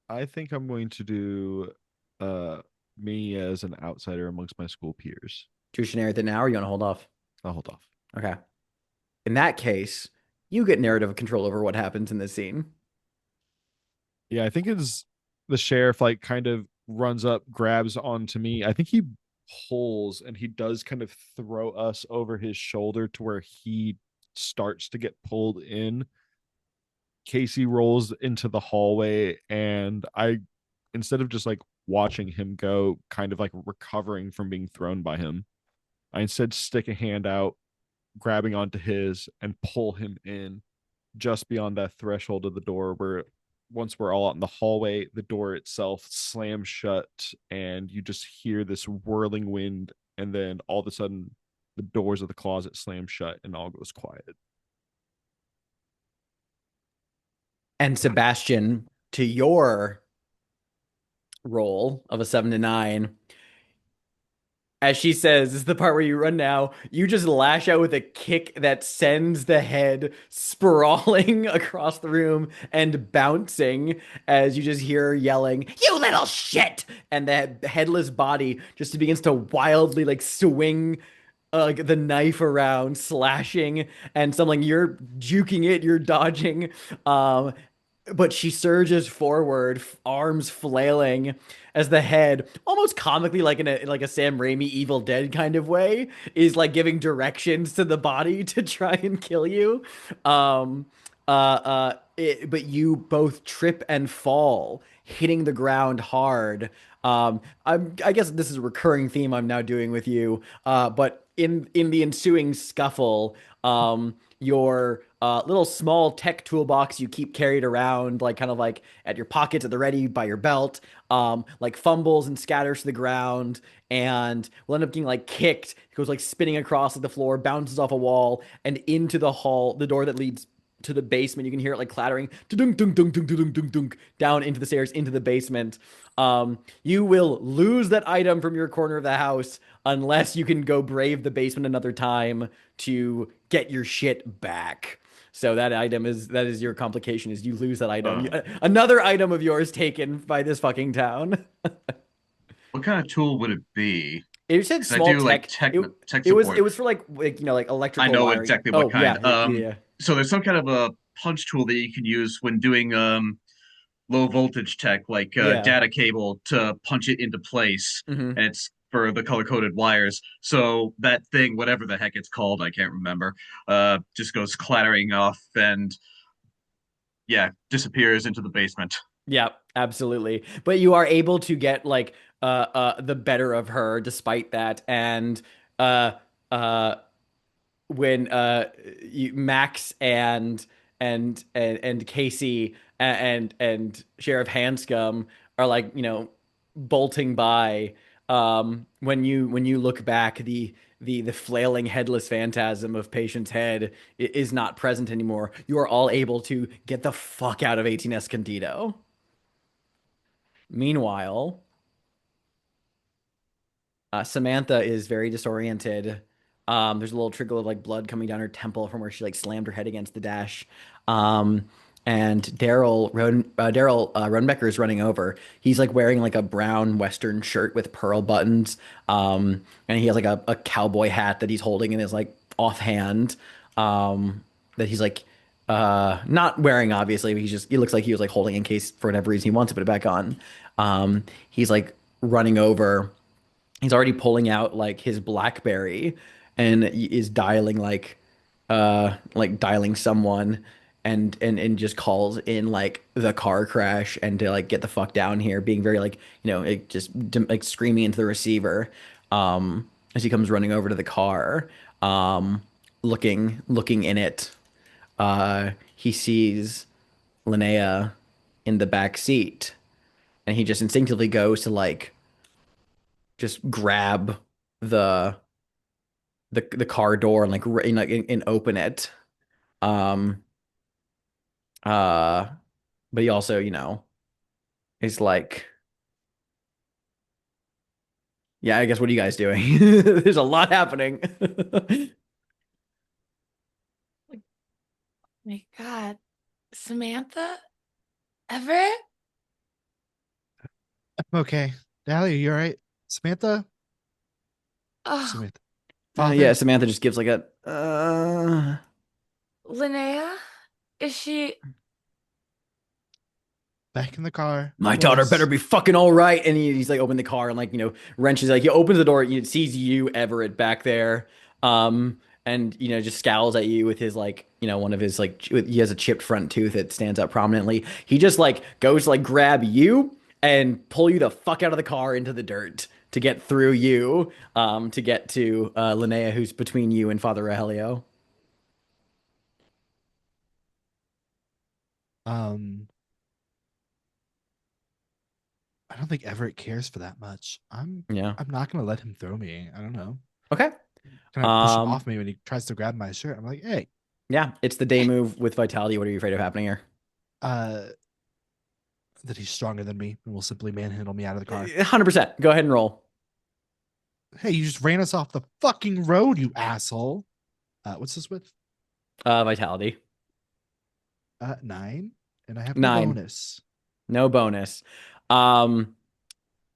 Speaker 3: I think I'm going to do me as an outsider amongst my school peers.
Speaker 1: Do you wish to narrate it now, or you want to hold off?
Speaker 3: I'll hold off.
Speaker 1: Okay. In that case, you get narrative control over what happens in this scene.
Speaker 3: Yeah, I think it's the sheriff like kind of runs up, grabs onto me. I think he pulls and he does kind of throw us over his shoulder to where he starts to get pulled in. Casey rolls into the hallway and I instead of just like watching him go, kind of like recovering from being thrown by him, I instead stick a hand out, grabbing onto his and pull him in just beyond that threshold of the door where once we're all out in the hallway, the door itself slams shut and you just hear this whirling wind. And then all of a sudden, the doors of the closet slam shut and all goes quiet.
Speaker 1: And Sebastian, to your roll of a 7 to 9, as she says, this is the part where you run now. You just lash out with a kick that sends the head sprawling across the room and bouncing as you just hear her yelling, "You little shit!" And the headless body just begins to wildly like swing the knife around, slashing, and something you're juking it, you're dodging. But she surges forward, arms flailing, as the head, almost comically like in a Sam Raimi Evil Dead kind of way, is like giving directions to the body to try and kill you. But you both trip and fall, hitting the ground hard. I guess this is a recurring theme I'm now doing with you. But in the ensuing scuffle, your little small tech toolbox you keep carried around, like kind of like at your pockets at the ready by your belt, like fumbles and scatters to the ground and will end up getting like kicked. It goes like spinning across the floor, bounces off a wall and into the hall, the door that leads to the basement. You can hear it like clattering, dunk, dunk, dunk, dunk, dunk, dunk, dunk, down into the stairs, into the basement. You will lose that item from your corner of the house unless you can go brave the basement another time to get your shit back. So that is your complication, is you lose that item. Another item of yours taken by this fucking town.
Speaker 2: What kind of tool would it be?
Speaker 1: It said
Speaker 2: Because I
Speaker 1: small
Speaker 2: do like
Speaker 1: tech.
Speaker 2: tech
Speaker 1: It,
Speaker 2: tech
Speaker 1: it was
Speaker 2: support.
Speaker 1: it was for like like
Speaker 2: I
Speaker 1: electrical
Speaker 2: know
Speaker 1: wiring.
Speaker 2: exactly what
Speaker 1: Oh yeah,
Speaker 2: kind.
Speaker 1: yeah.
Speaker 2: So there's some kind of a punch tool that you can use when doing low voltage tech, like
Speaker 1: Yeah.
Speaker 2: data cable to punch it into place,
Speaker 1: Hmm.
Speaker 2: and it's for the color coded wires. So that thing, whatever the heck it's called, I can't remember, just goes clattering off and yeah, disappears into the basement.
Speaker 1: Yeah, absolutely. But you are able to get like the better of her despite that. And uh uh when Max and Casey and Sheriff Hanscom are like, bolting by, when you look back, the flailing headless phantasm of Patient's head is not present anymore. You are all able to get the fuck out of 18 Escondido. Meanwhile, Samantha is very disoriented. There's a little trickle of like blood coming down her temple from where she like slammed her head against the dash. Um, and Daryl Runbecker is running over. He's like wearing like a brown Western shirt with pearl buttons. And he has like a cowboy hat that he's holding in his like offhand. That he's like not wearing obviously. But he looks like he was like holding in case for whatever reason he wants to put it back on. He's like running over. He's already pulling out like his BlackBerry and is dialing like dialing someone and just calls in like the car crash and to like get the fuck down here, being very like, like just like screaming into the receiver as he comes running over to the car, looking in it. He sees Linnea in the back seat and he just instinctively goes to like just grab the the car door and and open it. Um uh but he also, is like, yeah, I guess what are you guys doing? There's a lot happening.
Speaker 4: My God, Samantha, Everett.
Speaker 5: Okay. Dahlia, you all right? Samantha?
Speaker 4: Oh,
Speaker 5: Samantha. Father?
Speaker 1: Yeah, Samantha just gives like a
Speaker 4: Linnea, is she?
Speaker 5: Back in the car.
Speaker 1: my daughter
Speaker 5: boys.
Speaker 1: better be fucking all right. And he's like open the car and like, wrenches, like he opens the door, sees you, Everett, back there. And just scowls at you with his like, one of his like he has a chipped front tooth that stands out prominently. He just like goes to like grab you and pull you the fuck out of the car into the dirt to get through you, to get to Linnea, who's between you and Father Rogelio.
Speaker 5: Um, I don't think Everett cares for that much.
Speaker 1: Yeah.
Speaker 5: I'm not gonna let him throw me. I don't know.
Speaker 1: Okay.
Speaker 5: Kind of push him
Speaker 1: Um,
Speaker 5: off me when he tries to grab my shirt. I'm like, hey,
Speaker 1: Yeah, it's the day move with Vitality. What are you afraid of happening here?
Speaker 5: that he's stronger than me and will simply manhandle me out of the car.
Speaker 1: 100%. Go ahead and roll.
Speaker 5: Hey, you just ran us off the fucking road, you asshole. What's this with?
Speaker 1: Vitality.
Speaker 5: 9, and I have
Speaker 1: 9.
Speaker 5: no bonus.
Speaker 1: No bonus. Um,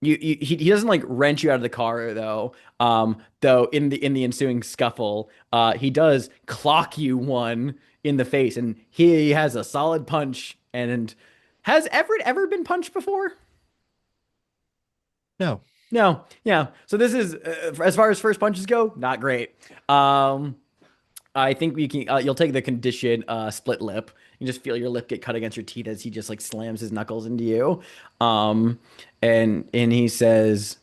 Speaker 1: he doesn't like wrench you out of the car though. Though in the ensuing scuffle, he does clock you one in the face, and he has a solid punch. And has Everett ever been punched before?
Speaker 5: No.
Speaker 1: No. Yeah. So this is as far as first punches go, not great. I think we can. You'll take the condition split lip. You just feel your lip get cut against your teeth as he just like slams his knuckles into you. And he says,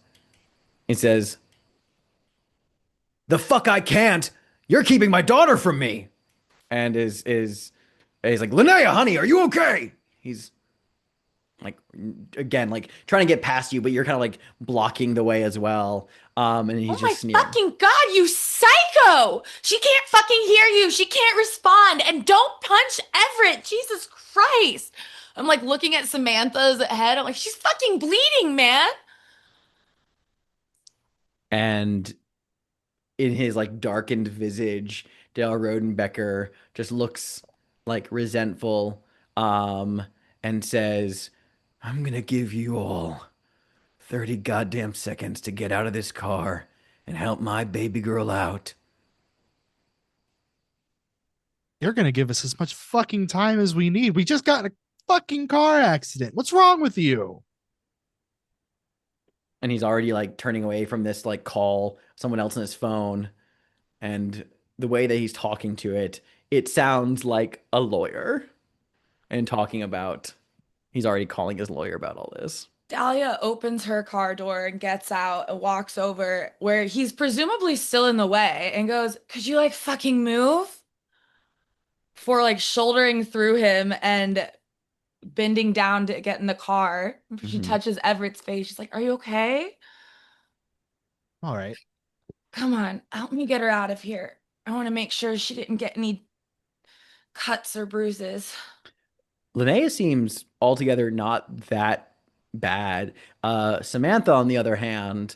Speaker 1: "The fuck I can't. You're keeping my daughter from me." And he's like, "Linnea, honey, are you okay?" He's like, again, like trying to get past you, but you're kind of like blocking the way as well. And he's
Speaker 4: Oh
Speaker 1: just
Speaker 4: my
Speaker 1: sneering.
Speaker 4: fucking God, you psycho! She can't fucking hear you. She can't respond. And don't punch Everett. Jesus Christ. I'm like looking at Samantha's head. I'm like, she's fucking bleeding, man.
Speaker 1: And in his like darkened visage, Dale Rodenbecker just looks like resentful, and says, "I'm gonna give you all 30 goddamn seconds to get out of this car and help my baby girl out."
Speaker 5: You're gonna give us as much fucking time as we need. We just got in a fucking car accident. What's wrong with you?
Speaker 1: And he's already like turning away from this like call, someone else on his phone, and the way that he's talking to it, it sounds like a lawyer and talking about he's already calling his lawyer about all this.
Speaker 4: Dahlia opens her car door and gets out and walks over where he's presumably still in the way and goes, "Could you like fucking move?" For like shouldering through him and bending down to get in the car. She
Speaker 1: Mhm.
Speaker 4: touches Everett's face. She's like, "Are you okay?
Speaker 5: All right.
Speaker 4: Come on, help me get her out of here. I want to make sure she didn't get any cuts or bruises."
Speaker 1: Linnea seems altogether not that bad. Samantha, on the other hand,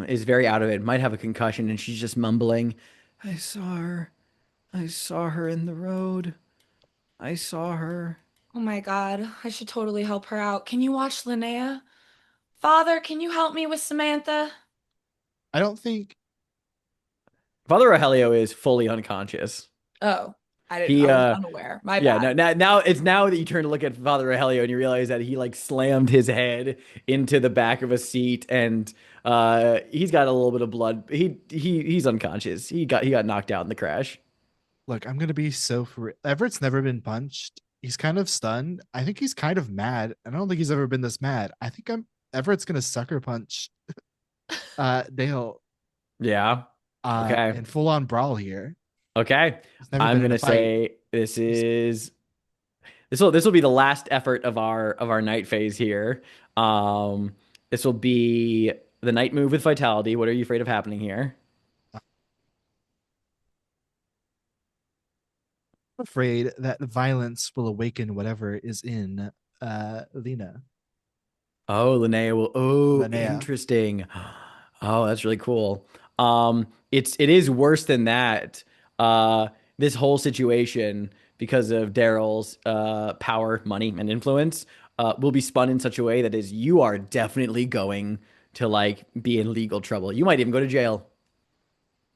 Speaker 1: is very out of it, might have a concussion, and she's just mumbling, I saw her. I saw her in the road. I saw her.
Speaker 4: Oh my God, I should totally help her out. Can you watch Linnea? Father, can you help me with Samantha?
Speaker 5: I don't think
Speaker 1: Father Rogelio is fully unconscious.
Speaker 4: Oh,
Speaker 1: He
Speaker 4: I was unaware. My
Speaker 1: Yeah,
Speaker 4: bad.
Speaker 1: now it's now that you turn to look at Father Rogelio and you realize that he like slammed his head into the back of a seat and he's got a little bit of blood. He's unconscious. He got knocked out in the crash.
Speaker 5: look, I'm gonna be so for Everett's never been punched. He's kind of stunned. I think he's kind of mad. I don't think he's ever been this mad. I think I'm Everett's gonna sucker punch Dale
Speaker 1: Yeah. Okay.
Speaker 5: in full on brawl here.
Speaker 1: Okay.
Speaker 5: He's never
Speaker 1: I'm
Speaker 5: been in
Speaker 1: gonna
Speaker 5: a fight.
Speaker 1: say this will be the last effort of our night phase here. This will be the night move with vitality. What are you afraid of happening here?
Speaker 5: I'm afraid that violence will awaken whatever is in Lena.
Speaker 1: Oh, Linnea will. Oh,
Speaker 5: Linnea.
Speaker 1: interesting. Oh, that's really cool. It is worse than that. This whole situation, because of Daryl's power, money, and influence, will be spun in such a way that is you are definitely going to like be in legal trouble. You might even go to jail.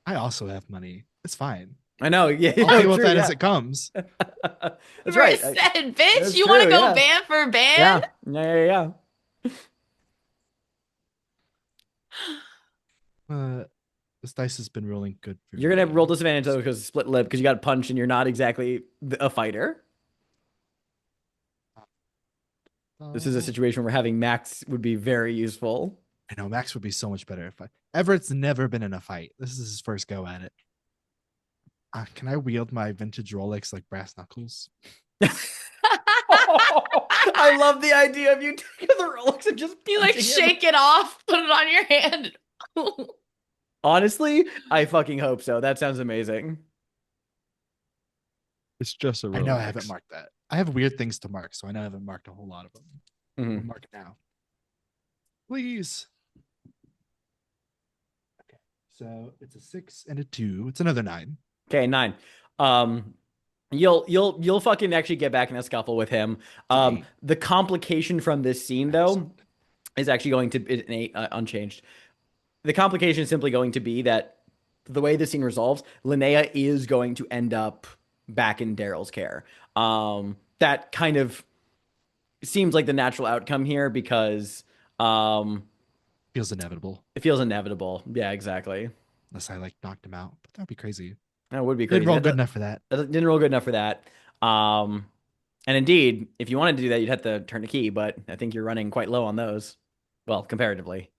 Speaker 5: I also have money. It's fine.
Speaker 1: I know. Yeah,
Speaker 5: I'll
Speaker 1: no,
Speaker 5: deal with
Speaker 1: true,
Speaker 5: that
Speaker 1: yeah.
Speaker 5: as it comes.
Speaker 1: That's right.
Speaker 4: Said, bitch,
Speaker 1: That's
Speaker 4: you want to
Speaker 1: true,
Speaker 4: go
Speaker 1: yeah.
Speaker 4: band for
Speaker 1: Yeah,
Speaker 4: band?
Speaker 1: yeah.
Speaker 5: This dice has been rolling good for
Speaker 1: You're gonna
Speaker 5: me.
Speaker 1: roll disadvantage though because of split lip because you got punched and you're not exactly a fighter. This is a
Speaker 5: Oh,
Speaker 1: situation where having Max would be very useful.
Speaker 5: I know Max would be so much better if I. Everett's never been in a fight. This is his first go at it. Can I wield my vintage Rolex like brass knuckles?
Speaker 1: I love the idea of you taking the Rolex and just
Speaker 4: You like
Speaker 1: punching him.
Speaker 4: shake it off, put it on your hand.
Speaker 1: Honestly, I fucking hope so. That sounds amazing.
Speaker 3: It's just a
Speaker 5: I know I haven't
Speaker 3: Rolex.
Speaker 5: marked that. I have weird things to mark, so I know I haven't marked a whole lot of them.
Speaker 1: Mhm.
Speaker 5: We'll mark it now. Please. Okay. So it's a 6 and a 2. It's another 9.
Speaker 1: Okay, 9. You'll fucking actually get back in a scuffle with him.
Speaker 5: Eight.
Speaker 1: The complication from this scene though
Speaker 5: Excellent.
Speaker 1: is actually going to be an 8 unchanged. The complication is simply going to be that the way this scene resolves, Linnea is going to end up back in Daryl's care. That kind of seems like the natural outcome here because
Speaker 5: Feels inevitable.
Speaker 1: it feels inevitable. Yeah, exactly.
Speaker 5: Unless I like knocked him out. But that would be crazy.
Speaker 1: That would be crazy.
Speaker 5: Didn't roll
Speaker 1: That-
Speaker 5: good enough for that.
Speaker 1: that didn't roll good enough for that. And indeed, if you wanted to do that, you'd have to turn the key, but I think you're running quite low on those. Well, comparatively.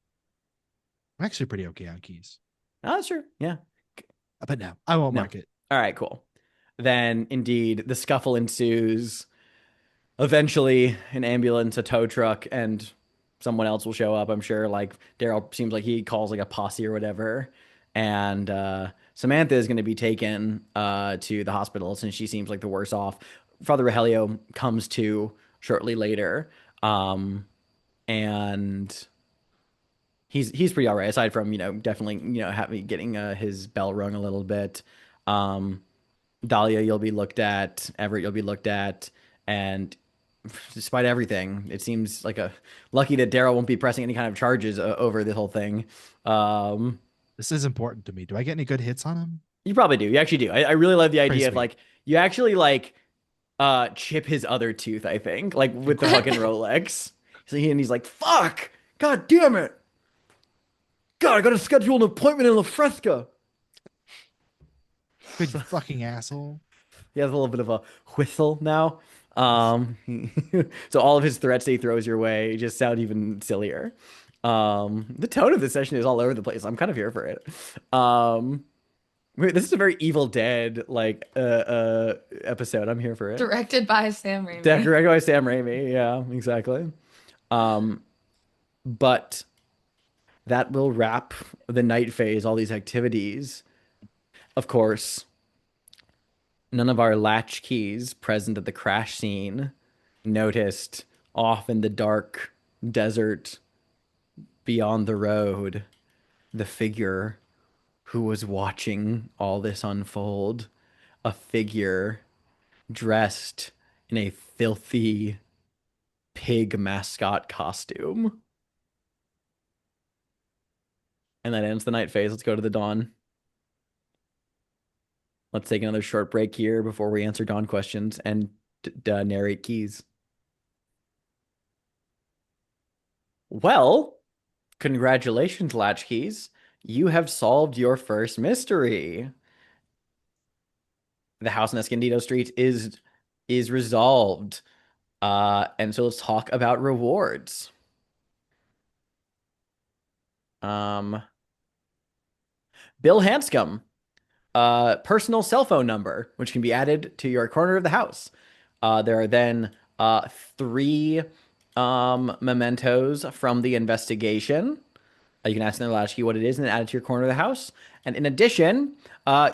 Speaker 5: I'm actually pretty okay on keys.
Speaker 1: Oh, that's true. Yeah.
Speaker 5: But no, I won't
Speaker 1: No.
Speaker 5: mark it.
Speaker 1: All right, cool. Then indeed, the scuffle ensues. Eventually, an ambulance, a tow truck, and someone else will show up, I'm sure. Like Daryl seems like he calls like a posse or whatever. And Samantha is going to be taken to the hospital since she seems like the worse off. Father Rogelio comes to shortly later. And he's pretty all right, aside from, definitely, having getting his bell rung a little bit. Dahlia, you'll be looked at. Everett, you'll be looked at. And despite everything, it seems like lucky that Daryl won't be pressing any kind of charges over this whole thing.
Speaker 5: This is important to me. Do I get any good hits on him?
Speaker 1: You probably do. You actually do. I really love the idea
Speaker 5: Pretty
Speaker 1: of
Speaker 5: sweet.
Speaker 1: like you actually like chip his other tooth, I think, like with the fucking Rolex. And he's like, fuck! God damn it! God, I gotta schedule an appointment in La Fresca.
Speaker 5: Big fucking asshole.
Speaker 1: He has a little bit of a whistle now. So all of his threats that he throws your way just sound even sillier. The tone of this session is all over the place. I'm kind of here for it. This is a very Evil Dead like episode. I'm here for it.
Speaker 4: Directed by Sam Raimi.
Speaker 1: Directed by Sam Raimi. Yeah, exactly. But that will wrap the night phase, all these activities. Of course, none of our latchkeys present at the crash scene noticed off in the dark desert beyond the road, the figure who was watching all this unfold, a figure dressed in a filthy pig mascot costume. And that ends the night phase. Let's go to the dawn. Let's take another short break here before we answer dawn questions and narrate keys. Well, congratulations, Latchkeys. You have solved your first mystery. The house in Escondido Street is resolved. And so let's talk about rewards. Bill Hanscom, personal cell phone number, which can be added to your corner of the house. There are then 3 mementos from the investigation. You can ask the Latchkey what it is and then add it to your corner of the house. And in addition,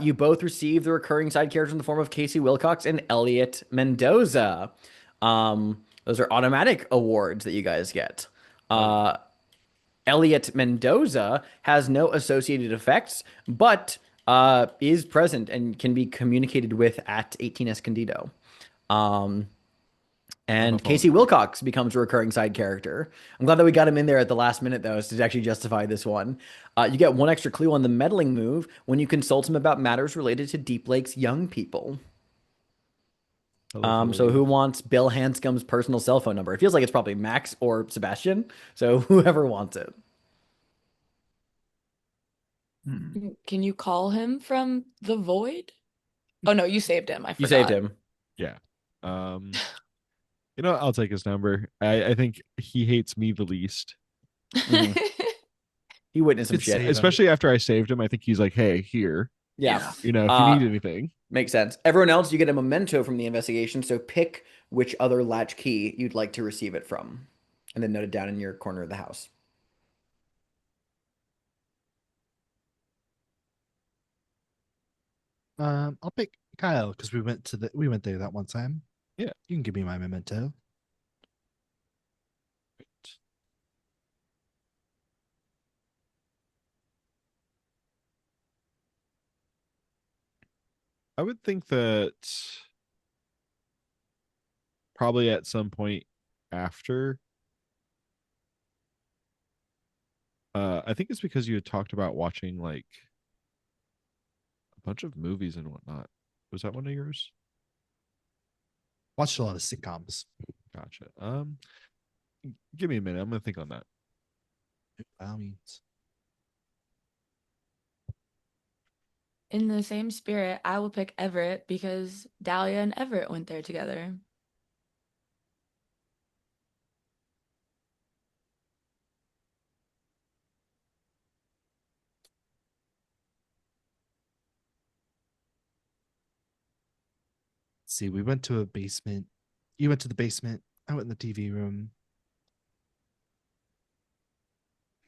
Speaker 1: you both receive the recurring side characters in the form of Casey Wilcox and Elliot Mendoza. Those are automatic awards that you guys get. Elliot Mendoza has no associated effects, but is present and can be communicated with at 18 Escondido. And Casey Wilcox becomes a recurring side character. I'm glad that we got him in there at the last minute, though, to actually justify this one. You get 1 extra clue on the meddling move when you consult him about matters related to Deep Lake's young people. So who wants Bill Hanscom's personal cell phone number? It feels like it's probably Max or Sebastian. So whoever wants it.
Speaker 4: Can you call him from the void? Oh no, you saved him. I forgot.
Speaker 1: You saved him.
Speaker 3: Yeah. I'll take his number. I think he hates me the least.
Speaker 1: Mhm. He witnessed some
Speaker 5: Good
Speaker 1: shit.
Speaker 5: save.
Speaker 3: Especially after I saved him. I think he's like, hey, here.
Speaker 1: Yeah.
Speaker 3: If you need anything.
Speaker 1: Makes sense. Everyone else, you get a memento from the investigation. So pick which other latch key you'd like to receive it from, and then note it down in your corner of the house.
Speaker 5: I'll pick Kyle because we went there that one time.
Speaker 3: Yeah.
Speaker 5: You can give me my memento.
Speaker 3: I would think that probably at some point after. I think it's because you had talked about watching like a bunch of movies and whatnot. Was that one of yours?
Speaker 5: Watched a lot of sitcoms.
Speaker 3: Gotcha. Give me a minute. I'm gonna think on that.
Speaker 5: By all means.
Speaker 4: In the same spirit, I will pick Everett because Dahlia and Everett went there together.
Speaker 5: See, we went to a basement. You went to the basement. I went in the TV room.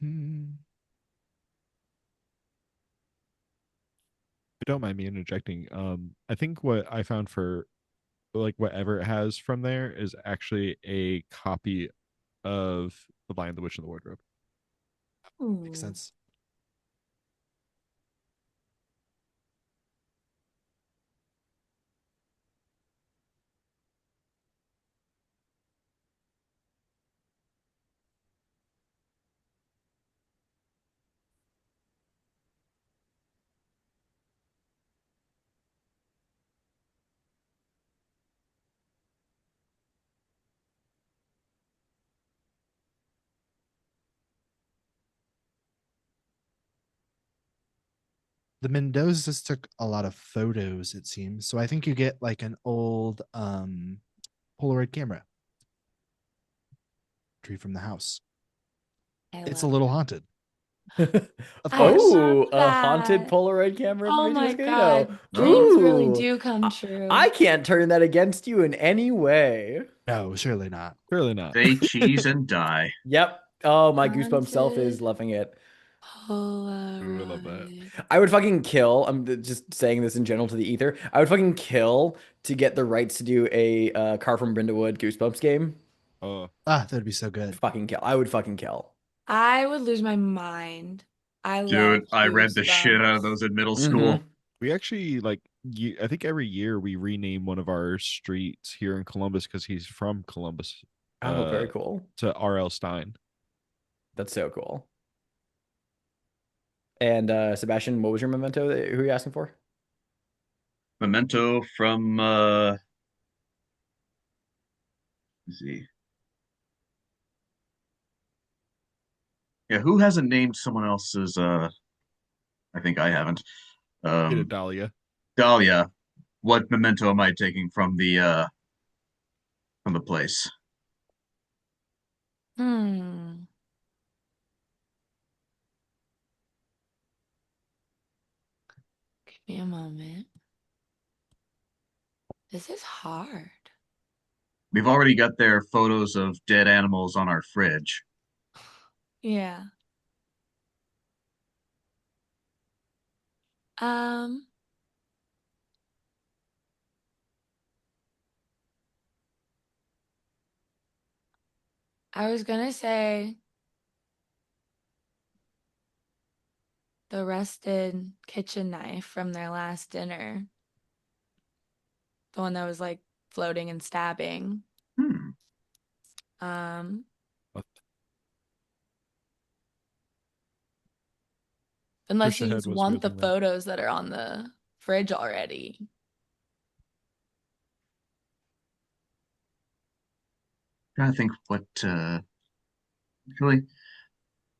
Speaker 3: If you don't mind me interjecting, I think what I found for like whatever it has from there is actually a copy of The Lion, the Witch, and the Wardrobe.
Speaker 5: Makes
Speaker 4: Ooh.
Speaker 5: sense. The Mendozas took a lot of photos, it seems. So I think you get like an old Polaroid camera. Tree from the house. It's a
Speaker 4: love
Speaker 5: little
Speaker 4: that.
Speaker 5: haunted. Of
Speaker 4: I
Speaker 5: course.
Speaker 1: Oh,
Speaker 4: love
Speaker 1: a haunted
Speaker 4: that.
Speaker 1: Polaroid camera.
Speaker 4: Oh
Speaker 1: from
Speaker 4: my
Speaker 1: 18
Speaker 4: god,
Speaker 1: Escondido.
Speaker 4: dreams really
Speaker 1: Ooh.
Speaker 4: do come true.
Speaker 1: I can't turn that against you in any way.
Speaker 5: No, surely not.
Speaker 3: Clearly not.
Speaker 2: They cheese and die.
Speaker 1: Yep. Oh, my goosebump self is
Speaker 4: Haunted
Speaker 1: loving it.
Speaker 3: Ooh, I love that.
Speaker 4: Polaroid.
Speaker 1: I would fucking kill. I'm just saying this in general to the ether. I would fucking kill to get the rights to do a Car from Brindlewood Goosebumps game.
Speaker 5: Ah, that'd be so good.
Speaker 1: Fucking kill. I would fucking kill.
Speaker 4: I would lose my mind. I
Speaker 2: Dude,
Speaker 4: love
Speaker 2: I read the shit out of
Speaker 4: Goosebumps.
Speaker 2: those in middle
Speaker 1: Mm-hmm.
Speaker 2: school.
Speaker 3: We actually like I think every year we rename one of our streets here in Columbus because he's from Columbus
Speaker 1: Oh, very cool.
Speaker 3: to R.L. Stein.
Speaker 1: That's so cool. And Sebastian, what was your memento? Who are you asking for?
Speaker 2: Memento from let's see. Yeah, who hasn't named someone else's I think I haven't.
Speaker 3: Get it,
Speaker 2: Um
Speaker 3: Dahlia.
Speaker 2: Dahlia, what memento am I taking from the place?
Speaker 4: Hmm. Give me a moment. This is hard.
Speaker 2: We've already got their photos of dead animals on our fridge.
Speaker 4: Yeah. Um, I was gonna say the rusted kitchen knife from their last dinner. The one that was like floating and stabbing.
Speaker 2: Hmm.
Speaker 4: Um,
Speaker 3: What?
Speaker 4: unless
Speaker 3: Push
Speaker 4: you
Speaker 3: ahead
Speaker 4: just
Speaker 3: was
Speaker 4: want the
Speaker 3: wielding that.
Speaker 4: photos that are on the fridge already.
Speaker 2: Trying to think what actually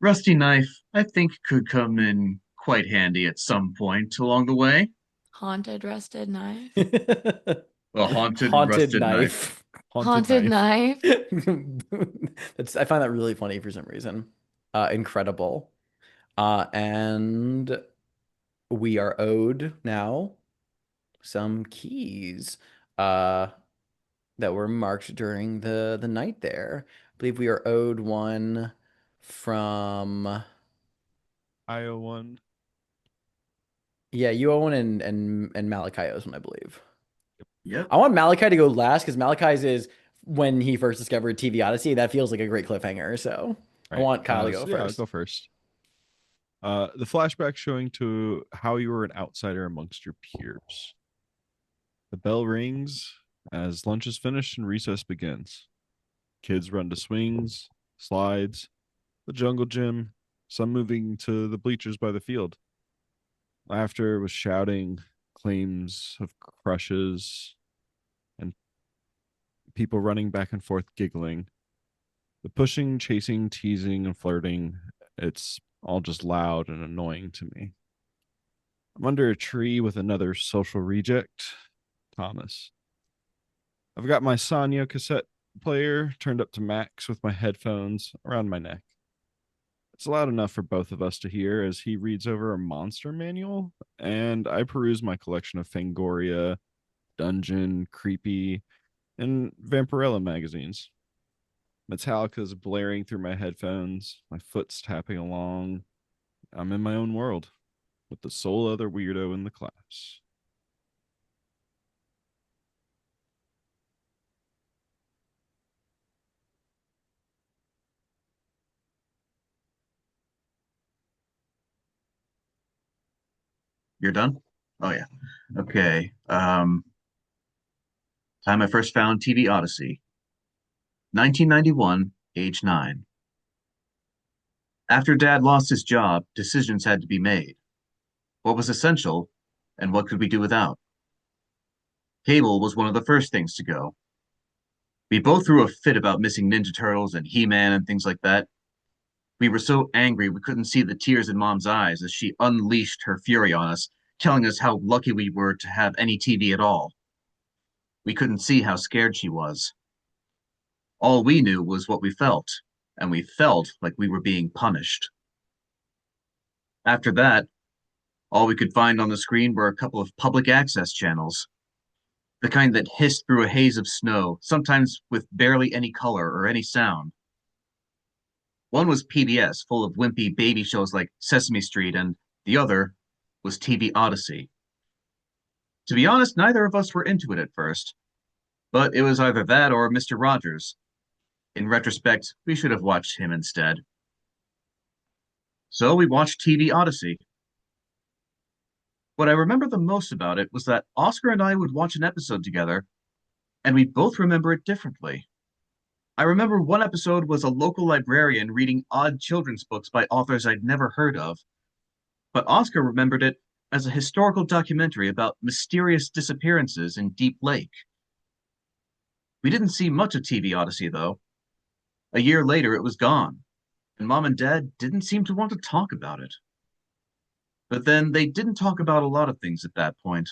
Speaker 2: rusty knife I think could come in quite handy at some point along the way.
Speaker 4: Haunted rusted knife.
Speaker 2: A haunted
Speaker 1: Haunted
Speaker 2: rusted knife.
Speaker 1: knife.
Speaker 4: Haunted knife.
Speaker 1: That's I find that really funny for some reason. Incredible. And we are owed now some keys that were marked during the night there. I believe we are owed one from
Speaker 3: IO one.
Speaker 1: yeah, you owe one and Malachi owes one, I believe.
Speaker 2: Yep.
Speaker 1: I want Malachi to go last because Malachi's is when he first discovered TV Odyssey. That feels like a great cliffhanger. So I
Speaker 3: Right.
Speaker 1: want Kyle to go
Speaker 3: Yeah, I'll
Speaker 1: first.
Speaker 3: go first. The flashback showing to how you were an outsider amongst your peers. The bell rings as lunch is finished and recess begins. Kids run to swings, slides, the jungle gym, some moving to the bleachers by the field. Laughter was shouting, claims of crushes, and people running back and forth giggling. The pushing, chasing, teasing, and flirting, it's all just loud and annoying to me. I'm under a tree with another social reject, Thomas. I've got my Sonya cassette player turned up to max with my headphones around my neck. It's loud enough for both of us to hear as he reads over a monster manual, and I peruse my collection of Fangoria, Dungeon, Creepy, and Vampirella magazines. Metallica's blaring through my headphones, my foot's tapping along. I'm in my own world with the sole other weirdo in the class.
Speaker 2: You're done? Oh yeah. Okay. Time I first found TV Odyssey. 1991, age 9. After Dad lost his job, decisions had to be made. What was essential, and what could we do without? Cable was one of the first things to go. We both threw a fit about missing Ninja Turtles and He-Man and things like that. We were so angry we couldn't see the tears in Mom's eyes as she unleashed her fury on us, telling us how lucky we were to have any TV at all. We couldn't see how scared she was. All we knew was what we felt, and we felt like we were being punished. After that, all we could find on the screen were a couple of public access channels, the kind that hissed through a haze of snow, sometimes with barely any color or any sound. One was PBS, full of wimpy baby shows like Sesame Street, and the other was TV Odyssey. To be honest, neither of us were into it at first, but it was either that or Mr. Rogers. In retrospect, we should have watched him instead. So we watched TV Odyssey. What I remember the most about it was that Oscar and I would watch an episode together, and we both remember it differently. I remember one episode was a local librarian reading odd children's books by authors I'd never heard of, but Oscar remembered it as a historical documentary about mysterious disappearances in Deep Lake. We didn't see much of TV Odyssey, though. A year later, it was gone, and Mom and Dad didn't seem to want to talk about it. But then they didn't talk about a lot of things at that point.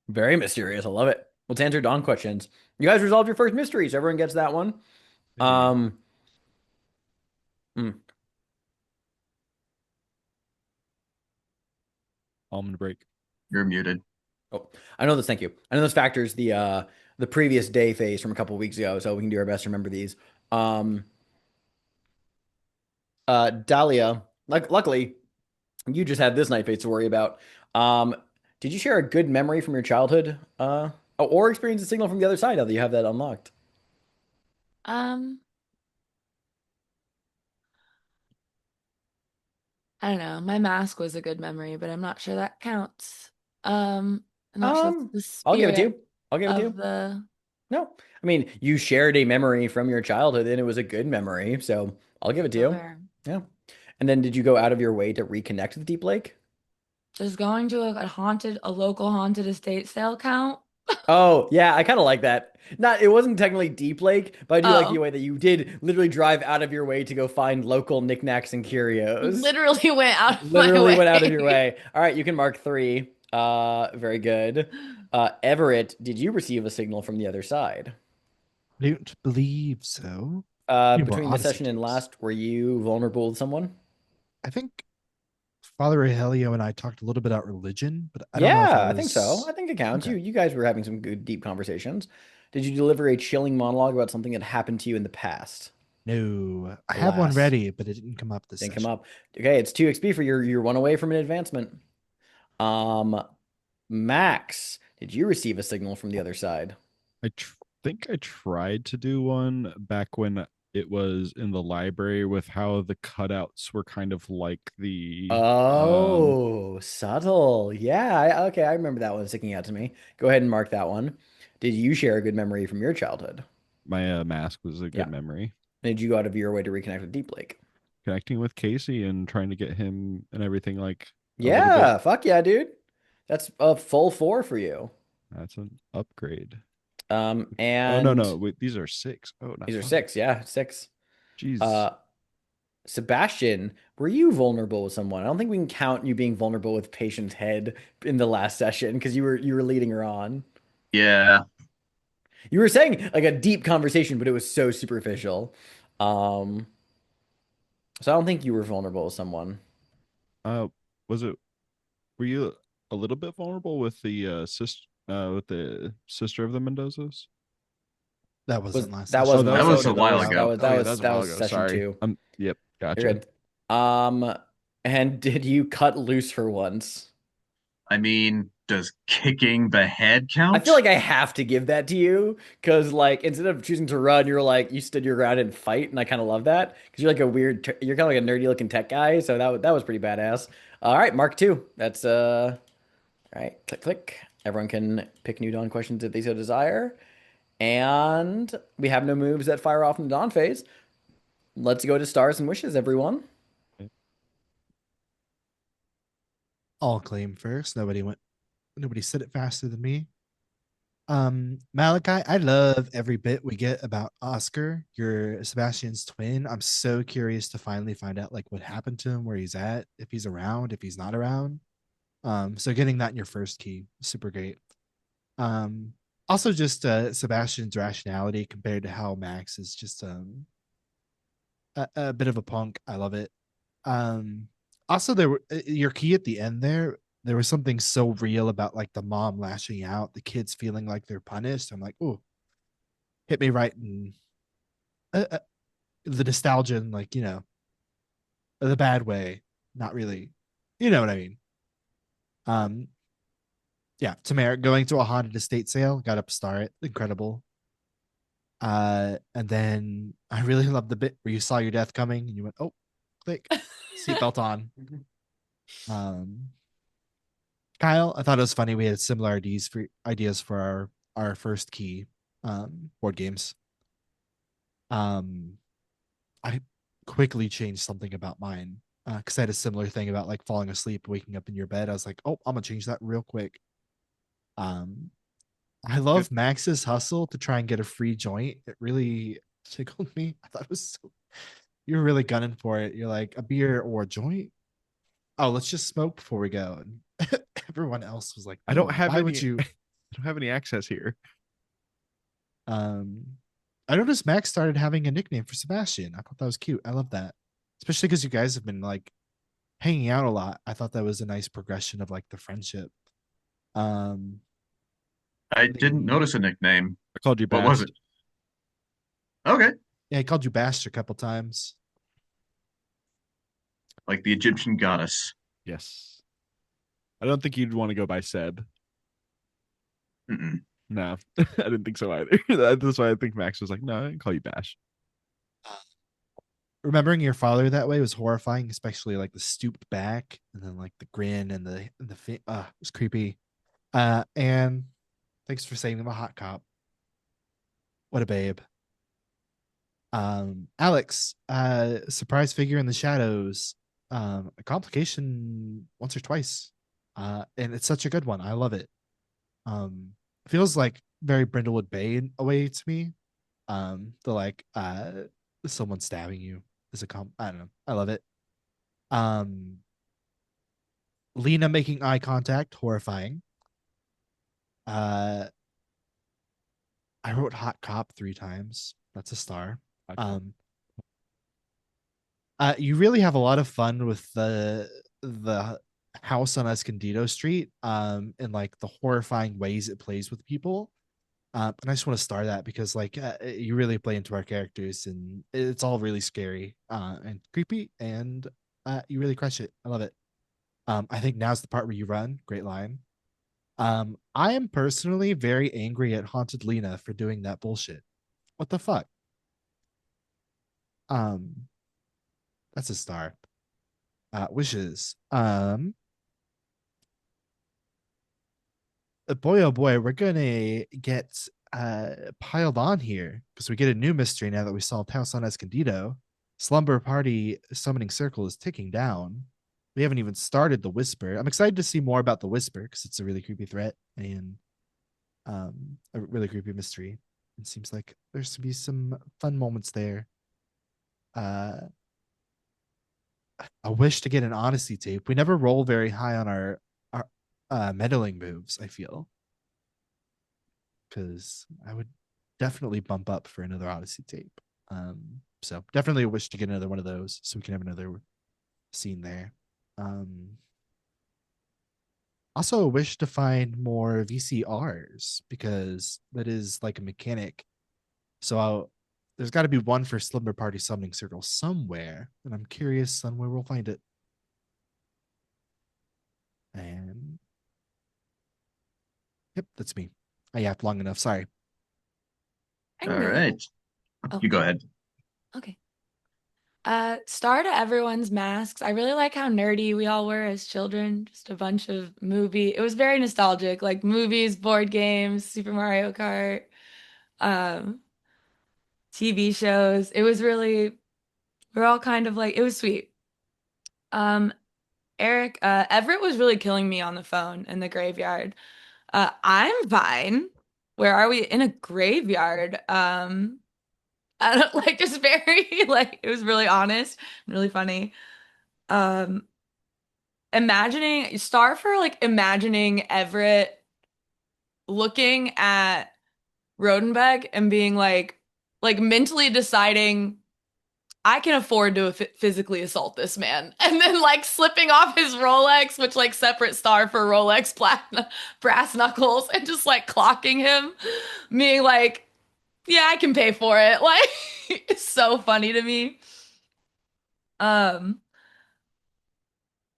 Speaker 1: Very mysterious. I love it. Let's answer Dawn questions. You guys resolved your first mysteries. Everyone gets that one. Um, mm,
Speaker 3: Almond break.
Speaker 2: You're muted.
Speaker 1: oh, I know this. Thank you. I know those factors. The previous day phase from a couple weeks ago, so we can do our best to remember these. Um, Dahlia, luckily, you just had this night phase to worry about. Um, did you share a good memory from your childhood? Or experience a signal from the other side now that you have that unlocked?
Speaker 4: Um, I don't know. My mask was a good memory, but I'm not sure that counts. I'm not sure that's the
Speaker 1: I'll give it to
Speaker 4: spirit
Speaker 1: you. I'll give it to
Speaker 4: of
Speaker 1: you.
Speaker 4: the.
Speaker 1: No, I mean, you shared a memory from your childhood and it was a good memory, so I'll give it to you.
Speaker 4: Fair.
Speaker 1: Yeah. And then did you go out of your way to reconnect with Deep Lake?
Speaker 4: Does going to a local haunted estate sale count?
Speaker 1: Oh, yeah, I kind of like that. It wasn't technically Deep Lake, but I do like
Speaker 4: Oh.
Speaker 1: the way that you did literally drive out of your way to go find local knickknacks and curios.
Speaker 4: Literally went out of
Speaker 1: Literally
Speaker 4: my
Speaker 1: went out of your
Speaker 4: way.
Speaker 1: way. All right, you can mark 3. Very good. Everett, did you receive a signal from the other side?
Speaker 5: I don't believe so. Need more
Speaker 1: Between this
Speaker 5: Odyssey
Speaker 1: session and
Speaker 5: tools.
Speaker 1: last, were you vulnerable with someone?
Speaker 5: I think Father Ahelio and I talked a little bit about religion, but I don't know if
Speaker 1: Yeah,
Speaker 5: I
Speaker 1: I think so.
Speaker 5: was
Speaker 1: I think it counts.
Speaker 5: okay.
Speaker 1: You guys were having some good, deep conversations. Did you deliver a chilling monologue about something that happened to you in the past?
Speaker 5: No, I have one
Speaker 1: Alas.
Speaker 5: ready, but it didn't come up this
Speaker 1: Didn't
Speaker 5: session.
Speaker 1: come up. Okay, it's 2 XP for you're 1 away from an advancement. Max, did you receive a signal from the other side?
Speaker 3: Think I tried to do one back when it was in the library with how the cutouts were kind of like the
Speaker 1: Oh, subtle. Yeah, okay, I remember that one sticking out to me. Go ahead and mark that one. Did you share a good memory from your childhood?
Speaker 3: my mask was a
Speaker 1: Yeah.
Speaker 3: good memory.
Speaker 1: Did you go out of your way to reconnect with Deep Lake?
Speaker 3: Connecting with Casey and trying to get him and everything like a little
Speaker 1: Yeah,
Speaker 3: bit.
Speaker 1: fuck yeah, dude. That's a full 4 for you.
Speaker 3: That's an upgrade.
Speaker 1: And
Speaker 3: Oh no, wait, these are 6. Oh, not
Speaker 1: these are
Speaker 3: 5.
Speaker 1: 6, yeah, 6.
Speaker 3: Jeez.
Speaker 1: Sebastian, were you vulnerable with someone? I don't think we can count you being vulnerable with Patient's head in the last session because you were leading her on.
Speaker 2: Yeah,
Speaker 1: You were saying like a deep conversation, but it was so superficial. Um, so I don't think you were vulnerable with someone.
Speaker 3: Was it were you a little bit vulnerable with the sister of the Mendozas?
Speaker 5: That wasn't last
Speaker 1: That
Speaker 5: session.
Speaker 1: wasn't
Speaker 2: that
Speaker 1: last
Speaker 2: was
Speaker 1: session.
Speaker 2: a while
Speaker 1: That
Speaker 2: ago.
Speaker 1: was
Speaker 3: Okay, that's a while ago.
Speaker 1: session
Speaker 3: Sorry.
Speaker 1: 2.
Speaker 3: Yep, gotcha.
Speaker 1: You're good. And did you cut loose for once?
Speaker 2: I mean, does kicking the head count?
Speaker 1: I feel like I have to give that to you because, like, instead of choosing to run, you're like you stood your ground and fight, and I kind of love that because you're like you're kind of like a nerdy looking tech guy, so that was pretty badass. All right, Mark 2. That's all right. Click click. Everyone can pick new Dawn questions if they so desire, and we have no moves that fire off in the Dawn phase. Let's go to stars and wishes, everyone.
Speaker 5: I'll claim first. Nobody said it faster than me. Malachi, I love every bit we get about Oscar, your Sebastian's twin. I'm so curious to finally find out like what happened to him, where he's at, if he's around, if he's not around. So getting that in your first key, super great. Also just Sebastian's rationality compared to how Max is just a bit of a punk. I love it. Also there were your key at the end there was something so real about like the mom lashing out, the kids feeling like they're punished. I'm like, oh, hit me right in the nostalgia and like, the bad way. Not really, you know what I mean. Yeah, Tamara going to a haunted estate sale, got up star it. Incredible. And then I really love the bit where you saw your death coming and you went, oh, click, seatbelt on. Um, Kyle, I thought it was funny. We had similar ideas for our first key board games. I quickly changed something about mine because I had a similar thing about like falling asleep, waking up in your bed. I was like, oh, I'm gonna change that real quick. Um, I love Max's hustle to try and get a free joint. It really tickled me. I thought it was so, you were really gunning for it. You're like a beer or a joint. Oh, let's just smoke before we go. And everyone else was like,
Speaker 3: I don't
Speaker 5: "No,
Speaker 3: have
Speaker 5: why
Speaker 3: any.
Speaker 5: would you?"
Speaker 3: I don't have any access here.
Speaker 5: Um, I noticed Max started having a nickname for Sebastian. I thought that was cute. I love that, especially because you guys have been like hanging out a lot. I thought that was a nice progression of like the friendship. Um,
Speaker 2: I didn't notice a nickname.
Speaker 3: I called you
Speaker 2: What was
Speaker 3: Bast.
Speaker 2: it? Okay.
Speaker 5: yeah, he called you Bast a couple times.
Speaker 2: Like the Egyptian goddess.
Speaker 3: Yes. I don't think you'd want to go by Seb.
Speaker 2: Mm-mm.
Speaker 3: No, I didn't think so either. That's why I think Max was like, no, I can call you Bash.
Speaker 5: Remembering your father that way was horrifying, especially like the stooped back and then like the grin and it was creepy. And thanks for saving the hot cop. What a babe. Alex, surprise figure in the shadows. A complication once or twice. And it's such a good one. I love it. Feels like very Brindlewood Bay in a way to me. The like someone stabbing you is I don't know. I love it. Um Lena making eye contact, horrifying. Uh I wrote hot cop 3 times. That's a star. Um you really have a lot of fun with the house on Escondido Street, and like the horrifying ways it plays with people. And I just want to star that because like you really play into our characters, and it's all really scary and creepy, and you really crush it. I love it. I think now's the part where you run. Great line. I am personally very angry at Haunted Lena for doing that bullshit. What the fuck? Um, that's a star. Wishes. Boy oh boy, we're gonna get piled on here because we get a new mystery now that we solved House on Escondido. Slumber Party Summoning Circle is ticking down. We haven't even started the Whisper. I'm excited to see more about the Whisper because it's a really creepy threat and a really creepy mystery. It seems like there's to be some fun moments there. I wish to get an Odyssey tape. We never roll very high on our meddling moves, I feel. Because I would definitely bump up for another Odyssey tape. So definitely wish to get another one of those so we can have another scene there. Also wish to find more VCRs because that is like a mechanic. So there's got to be one for Slumber Party Summoning Circle somewhere, and I'm curious on where we'll find it. And yep, that's me. I yapped long enough. Sorry.
Speaker 4: I
Speaker 2: All
Speaker 4: can go.
Speaker 2: right.
Speaker 4: Oh.
Speaker 2: You go ahead.
Speaker 4: Okay. Star to everyone's masks. I really like how nerdy we all were as children. Just a bunch of it was very nostalgic, like movies, board games, Super Mario Kart, um, TV shows. It was really, we're all kind of like, it was sweet. Um, Eric, Everett was really killing me on the phone in the graveyard. I'm fine. Where are we? In a graveyard. I don't like just very like it was really honest, really funny. Um, imagining Star for like imagining Everett looking at Rodenbeck and being like mentally deciding I can afford to physically assault this man, and then like slipping off his Rolex, which like separate Star for Rolex brass knuckles, and just like clocking him, being like, yeah, I can pay for it. Like it's so funny to me. Um,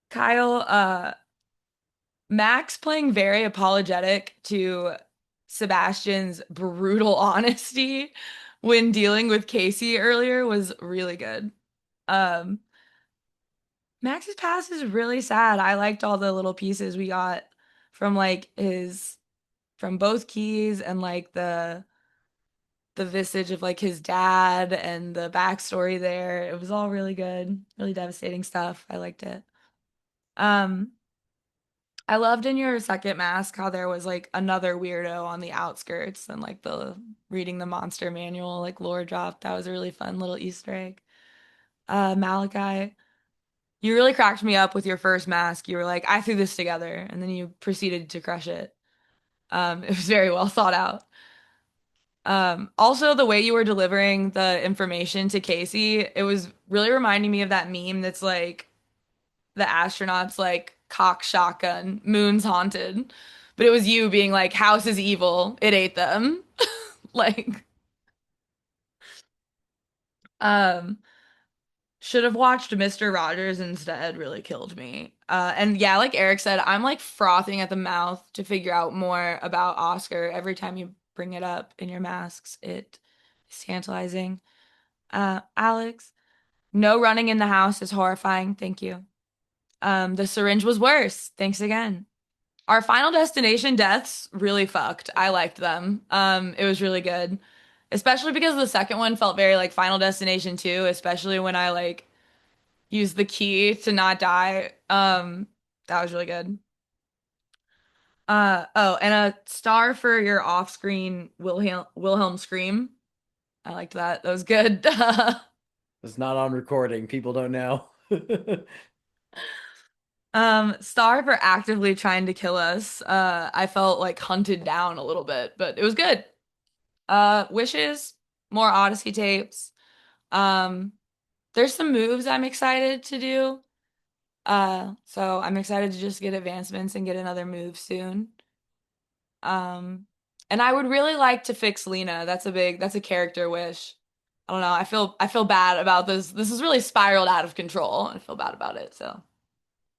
Speaker 4: Kyle, Max playing very apologetic to Sebastian's brutal honesty when dealing with Casey earlier was really good. Um, Max's past is really sad. I liked all the little pieces we got from like his from both keys and like the visage of like his dad and the backstory there. It was all really good, really devastating stuff. I liked it. Um, I loved in your second mask how there was like another weirdo on the outskirts and like the reading the monster manual, like lore drop. That was a really fun little Easter egg. Malachi, you really cracked me up with your first mask. You were like, I threw this together, and then you proceeded to crush it. It was very well thought out. Also the way you were delivering the information to Casey, it was really reminding me of that meme that's like the astronauts like cock shotgun, moon's haunted. But it was you being like, house is evil, it ate them. Like, um, should have watched Mr. Rogers instead, really killed me. And yeah, like Eric said, I'm like frothing at the mouth to figure out more about Oscar every time you bring it up in your masks. It is tantalizing. Alex, no running in the house is horrifying. Thank you. The syringe was worse. Thanks again. Our Final Destination deaths really fucked. I liked them. It was really good. Especially because the second one felt very like Final Destination 2, especially when I like used the key to not die. That was really good. Oh, and a star for your off-screen Wilhelm scream. I liked that. That was good.
Speaker 1: It's not on recording. People don't know.
Speaker 4: Star for actively trying to kill us. I felt like hunted down a little bit, but it was good. Wishes, more Odyssey tapes. Um, there's some moves I'm excited to do. So I'm excited to just get advancements and get another move soon. Um, and I would really like to fix Lena. That's a character wish. I don't know. I feel bad about this. This has really spiraled out of control. I feel bad about it. So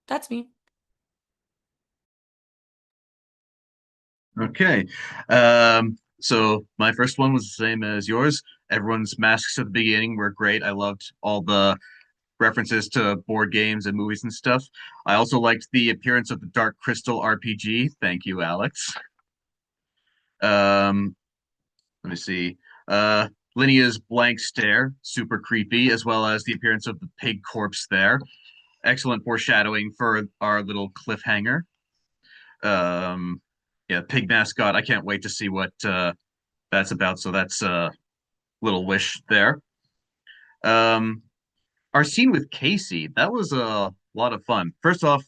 Speaker 4: that's me.
Speaker 2: Okay. So my first one was the same as yours. Everyone's masks at the beginning were great. I loved all the references to board games and movies and stuff. I also liked the appearance of the Dark Crystal RPG. Thank you, Alex. Um, Let me see. Linea's blank stare, super creepy, as well as the appearance of the pig corpse there. Excellent foreshadowing for our little cliffhanger. Um, yeah, pig mascot. I can't wait to see what that's about. So that's a little wish there. Um, our scene with Casey, that was a lot of fun. First off,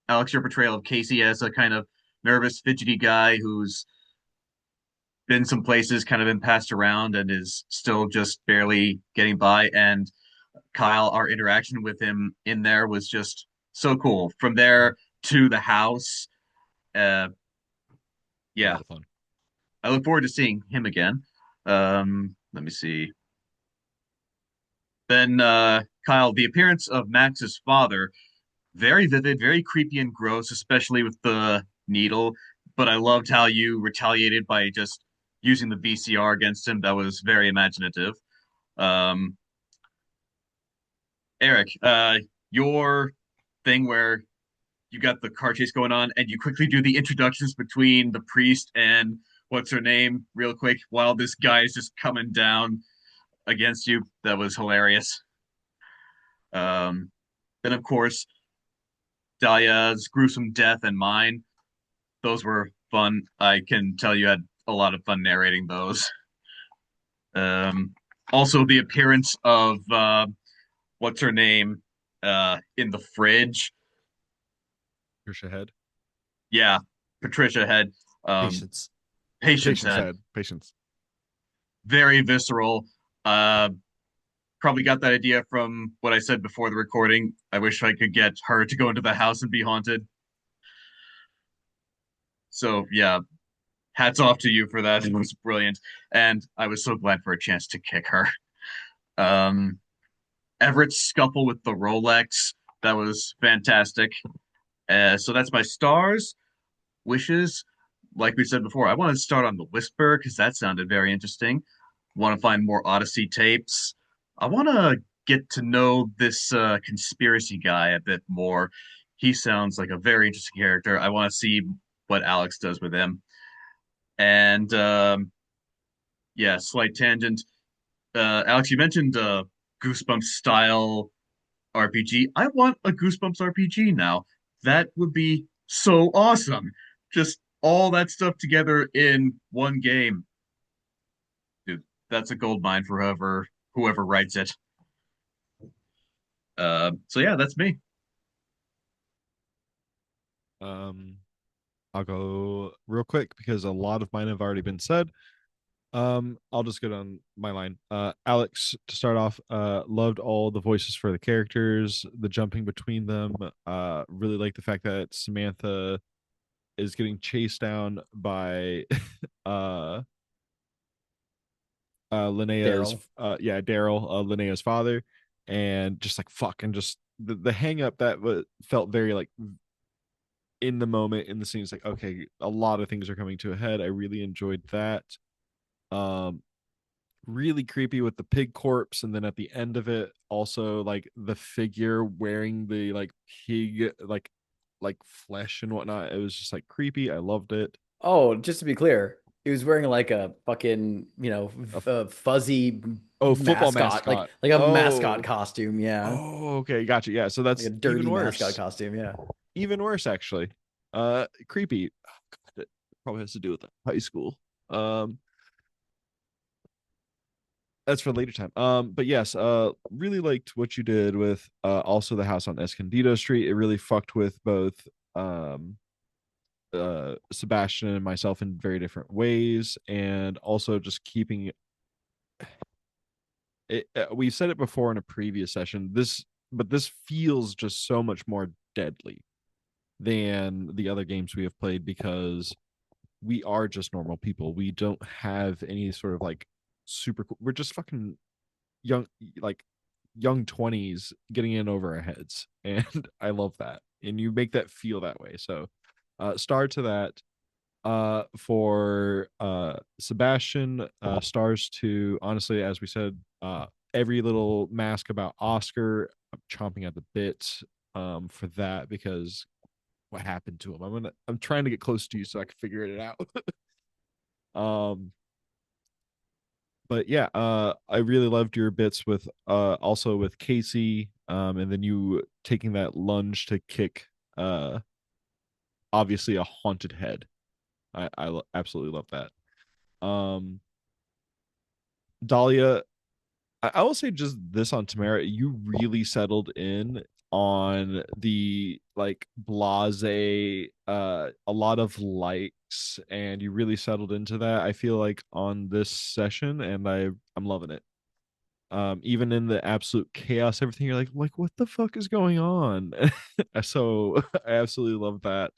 Speaker 2: Alex, your portrayal of Casey as a kind of nervous, fidgety guy who's been some places, kind of been passed around, and is still just barely getting by. And Kyle, our interaction with him in there was just so cool. From there to the house, uh,
Speaker 3: A
Speaker 2: yeah,
Speaker 3: lot of fun.
Speaker 2: I look forward to seeing him again. Let me see. Then Kyle, the appearance of Max's father, very vivid, very creepy and gross, especially with the needle. But I loved how you retaliated by just using the VCR against him. That was very imaginative. Um, Eric, your thing where you got the car chase going on and you quickly do the introductions between the priest and what's her name real quick while this guy is just coming down against you. That was hilarious. Um, then, of course, Dahlia's gruesome death and mine. Those were fun. I can tell you had a lot of fun narrating those. Um, Also, the appearance of what's her name in the fridge.
Speaker 3: Patricia Head.
Speaker 2: Yeah, Patricia had
Speaker 5: Patience.
Speaker 2: patience had
Speaker 3: Patience.
Speaker 2: very visceral. Uh, Probably got that idea from what I said before the recording. I wish I could get her to go into the house and be haunted. So yeah, hats off to you for that. It was brilliant, and I was so glad for a chance to kick her. Um, Everett's scuffle with the Rolex, that was fantastic. So that's my stars. wishes. Like we said before, I want to start on the Whisper because that sounded very interesting. Want to find more Odyssey tapes. I want to get to know this conspiracy guy a bit more. He sounds like a very interesting character. I want to see what Alex does with him. And yeah, slight tangent. Alex, you mentioned Goosebumps style RPG. I want a Goosebumps RPG now. That would be so awesome. Just all that stuff together in one game. Dude, that's a gold mine for whoever writes it. So yeah, that's me.
Speaker 3: Um, I'll go real quick because a lot of mine have already been said. I'll just go down my line. Alex, to start off, loved all the voices for the characters, the jumping between them. Really like the fact that Samantha is getting chased down by uh Linnea's
Speaker 1: Daryl.
Speaker 3: Daryl, Linnea's father, and just like fucking just the hang up that felt very like in the moment in the scene. It's like, okay, a lot of things are coming to a head. I really enjoyed that. Um, really creepy with the pig corpse, and then at the end of it, also like the figure wearing the like pig like flesh and whatnot. It was just like creepy. I loved it.
Speaker 1: Oh, just to be clear, he was wearing like a fucking, fuzzy
Speaker 3: Football
Speaker 1: mascot,
Speaker 3: mascot.
Speaker 1: like a mascot
Speaker 3: Oh,
Speaker 1: costume. Yeah.
Speaker 3: okay, gotcha. Yeah, so
Speaker 1: Like a
Speaker 3: that's
Speaker 1: dirty mascot costume. Yeah.
Speaker 3: even worse actually. Creepy. Oh, God, it probably has to do with high school. Um, that's for later time. But yes, really liked what you did with also the house on Escondido Street. It really fucked with both um Sebastian and myself in very different ways, and also just keeping it. We said it before in a previous session. This feels just so much more deadly than the other games we have played because we are just normal people. We don't have any sort of like super cool. We're just fucking young, like young 20s getting in over our heads. And I love that. And you make that feel that way. So star to that. For Sebastian, stars to honestly, as we said, every little mask about Oscar, I'm chomping at the bit for that because what happened to him. I'm trying to get close to you so I can figure it out. um but yeah, I really loved your bits with also with Casey, and then you taking that lunge to kick uh obviously a haunted head. Absolutely love that. Um Dahlia, I will say just this on Tamara, you really settled in on the like blase, a lot of likes, and you really settled into that. I feel like on this session, and I'm loving it. Even in the absolute chaos, everything you're like what the fuck is going on? So I absolutely love that.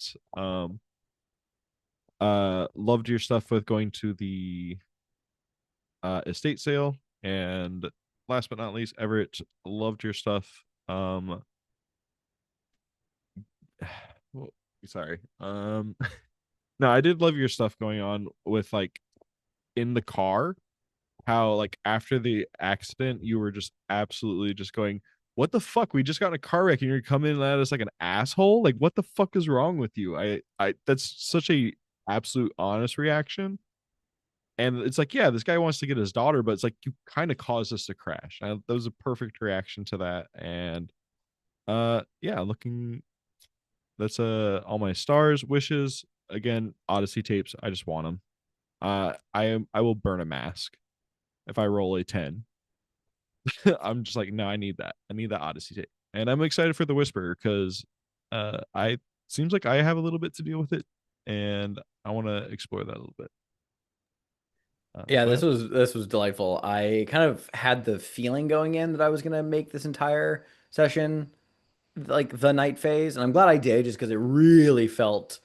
Speaker 3: Loved your stuff with going to the estate sale, and last but not least, Everett, loved your stuff. Well, sorry. No, I did love your stuff going on with like in the car. How like after the accident, you were just absolutely just going, "What the fuck? We just got in a car wreck, and you're coming at us like an asshole. Like, what the fuck is wrong with you?" That's such a absolute honest reaction. And it's like, yeah, this guy wants to get his daughter, but it's like you kind of caused us to crash. That was a perfect reaction to that. And yeah, looking, that's all my stars wishes. Again, Odyssey tapes, I just want them. I will burn a mask if I roll a 10. I'm just like, no, I need that. I need that Odyssey tape. And I'm excited for the Whisperer because I seems like I have a little bit to deal with it, and I want to explore that a little bit.
Speaker 1: Yeah,
Speaker 3: Go ahead.
Speaker 1: this was delightful. I kind of had the feeling going in that I was gonna make this entire session like the night phase, and I'm glad I did just because it really felt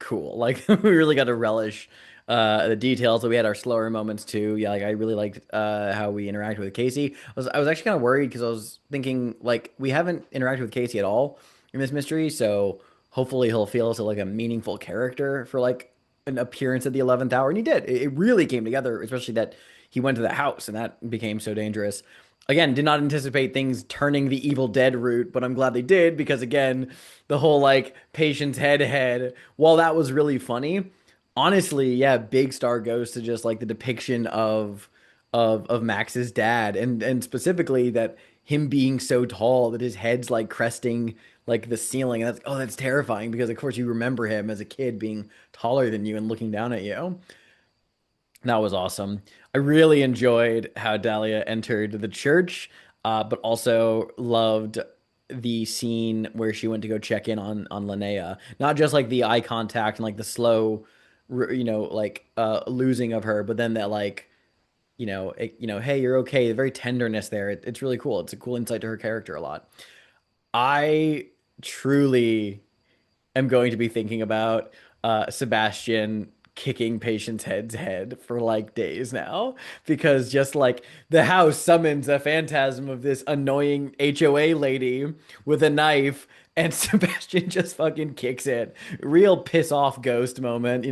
Speaker 1: cool. Like we really got to relish the details. So we had our slower moments too. Yeah, like I really liked how we interacted with Casey. I was actually kind of worried because I was thinking like we haven't interacted with Casey at all in this mystery, so hopefully he'll feel so like a meaningful character for like an appearance at the 11th hour. And he did. It really came together, especially that he went to the house and that became so dangerous. Again, did not anticipate things turning the Evil Dead route, but I'm glad they did because again, the whole like patient's head, while that was really funny, honestly, yeah, big star goes to just like the depiction of Max's dad and specifically that him being so tall that his head's like cresting like the ceiling. And that's terrifying because of course you remember him as a kid being taller than you and looking down at you. That was awesome. I really enjoyed how Dahlia entered the church, but also loved the scene where she went to go check in on Linnea. Not just like the eye contact and like the slow, like losing of her, but then that like, hey, you're okay. The very tenderness there. It's really cool. It's a cool insight to her character a lot. I truly am going to be thinking about Sebastian kicking patients' head for like days now because just like the house summons a phantasm of this annoying HOA lady with a knife and Sebastian just fucking kicks it. Real piss off ghost moment.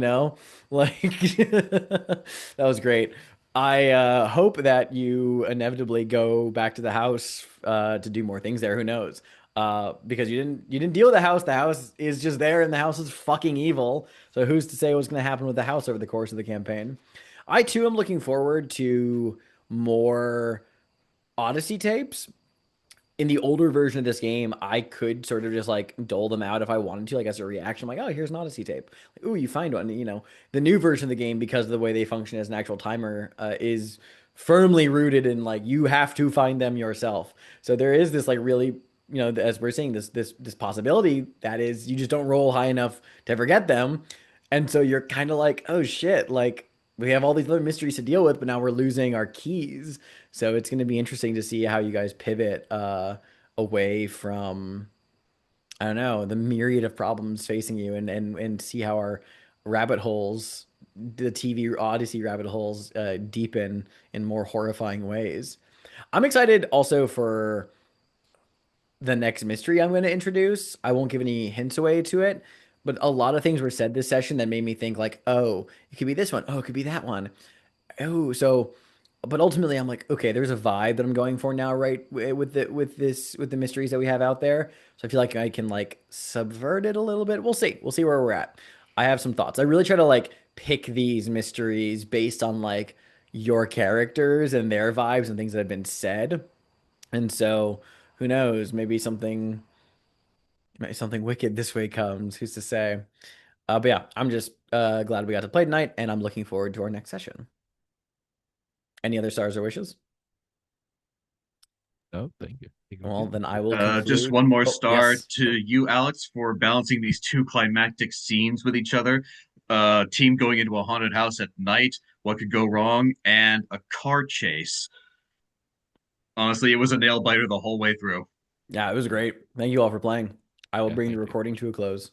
Speaker 1: Like that was great. I hope that you inevitably go back to the house to do more things there. Who knows? Because you didn't deal with the house. The house is just there, and the house is fucking evil. So who's to say what's going to happen with the house over the course of the campaign? I too am looking forward to more Odyssey tapes. In the older version of this game, I could sort of just like dole them out if I wanted to, like as a reaction. I'm like, oh, here's an Odyssey tape. Like, ooh, you find one. The new version of the game, because of the way they function as an actual timer, is firmly rooted in like you have to find them yourself. So there is this like really, as we're seeing this possibility that is you just don't roll high enough to ever get them, and so you're kind of like, oh shit, like we have all these other mysteries to deal with, but now we're losing our keys. So it's going to be interesting to see how you guys pivot away from, I don't know, the myriad of problems facing you and see how our rabbit holes, the TV Odyssey rabbit holes, deepen in more horrifying ways. I'm excited also for the next mystery I'm going to introduce. I won't give any hints away to it, but a lot of things were said this session that made me think like, oh, it could be this one. Oh, it could be that one. Oh, so, but ultimately, I'm like, okay, there's a vibe that I'm going for now, right? With the mysteries that we have out there. So I feel like I can like subvert it a little bit. We'll see. We'll see where we're at. I have some thoughts. I really try to like pick these mysteries based on like your characters and their vibes and things that have been said. And so, who knows? Maybe something wicked this way comes. Who's to say? But yeah, I'm just glad we got to play tonight, and I'm looking forward to our next session. Any other stars or wishes?
Speaker 3: No, thank you.
Speaker 1: Well, then I will
Speaker 2: Just
Speaker 1: conclude.
Speaker 2: one more
Speaker 1: Oh,
Speaker 2: star
Speaker 1: yes.
Speaker 2: to you, Alex, for balancing these two climactic scenes with each other. Team going into a haunted house at night, what could go wrong, and a car chase. Honestly, it was a nail biter the whole way through.
Speaker 1: Yeah, it was great. Thank you all for playing. I will
Speaker 3: Yeah,
Speaker 1: bring the
Speaker 3: thank you.
Speaker 1: recording to a close.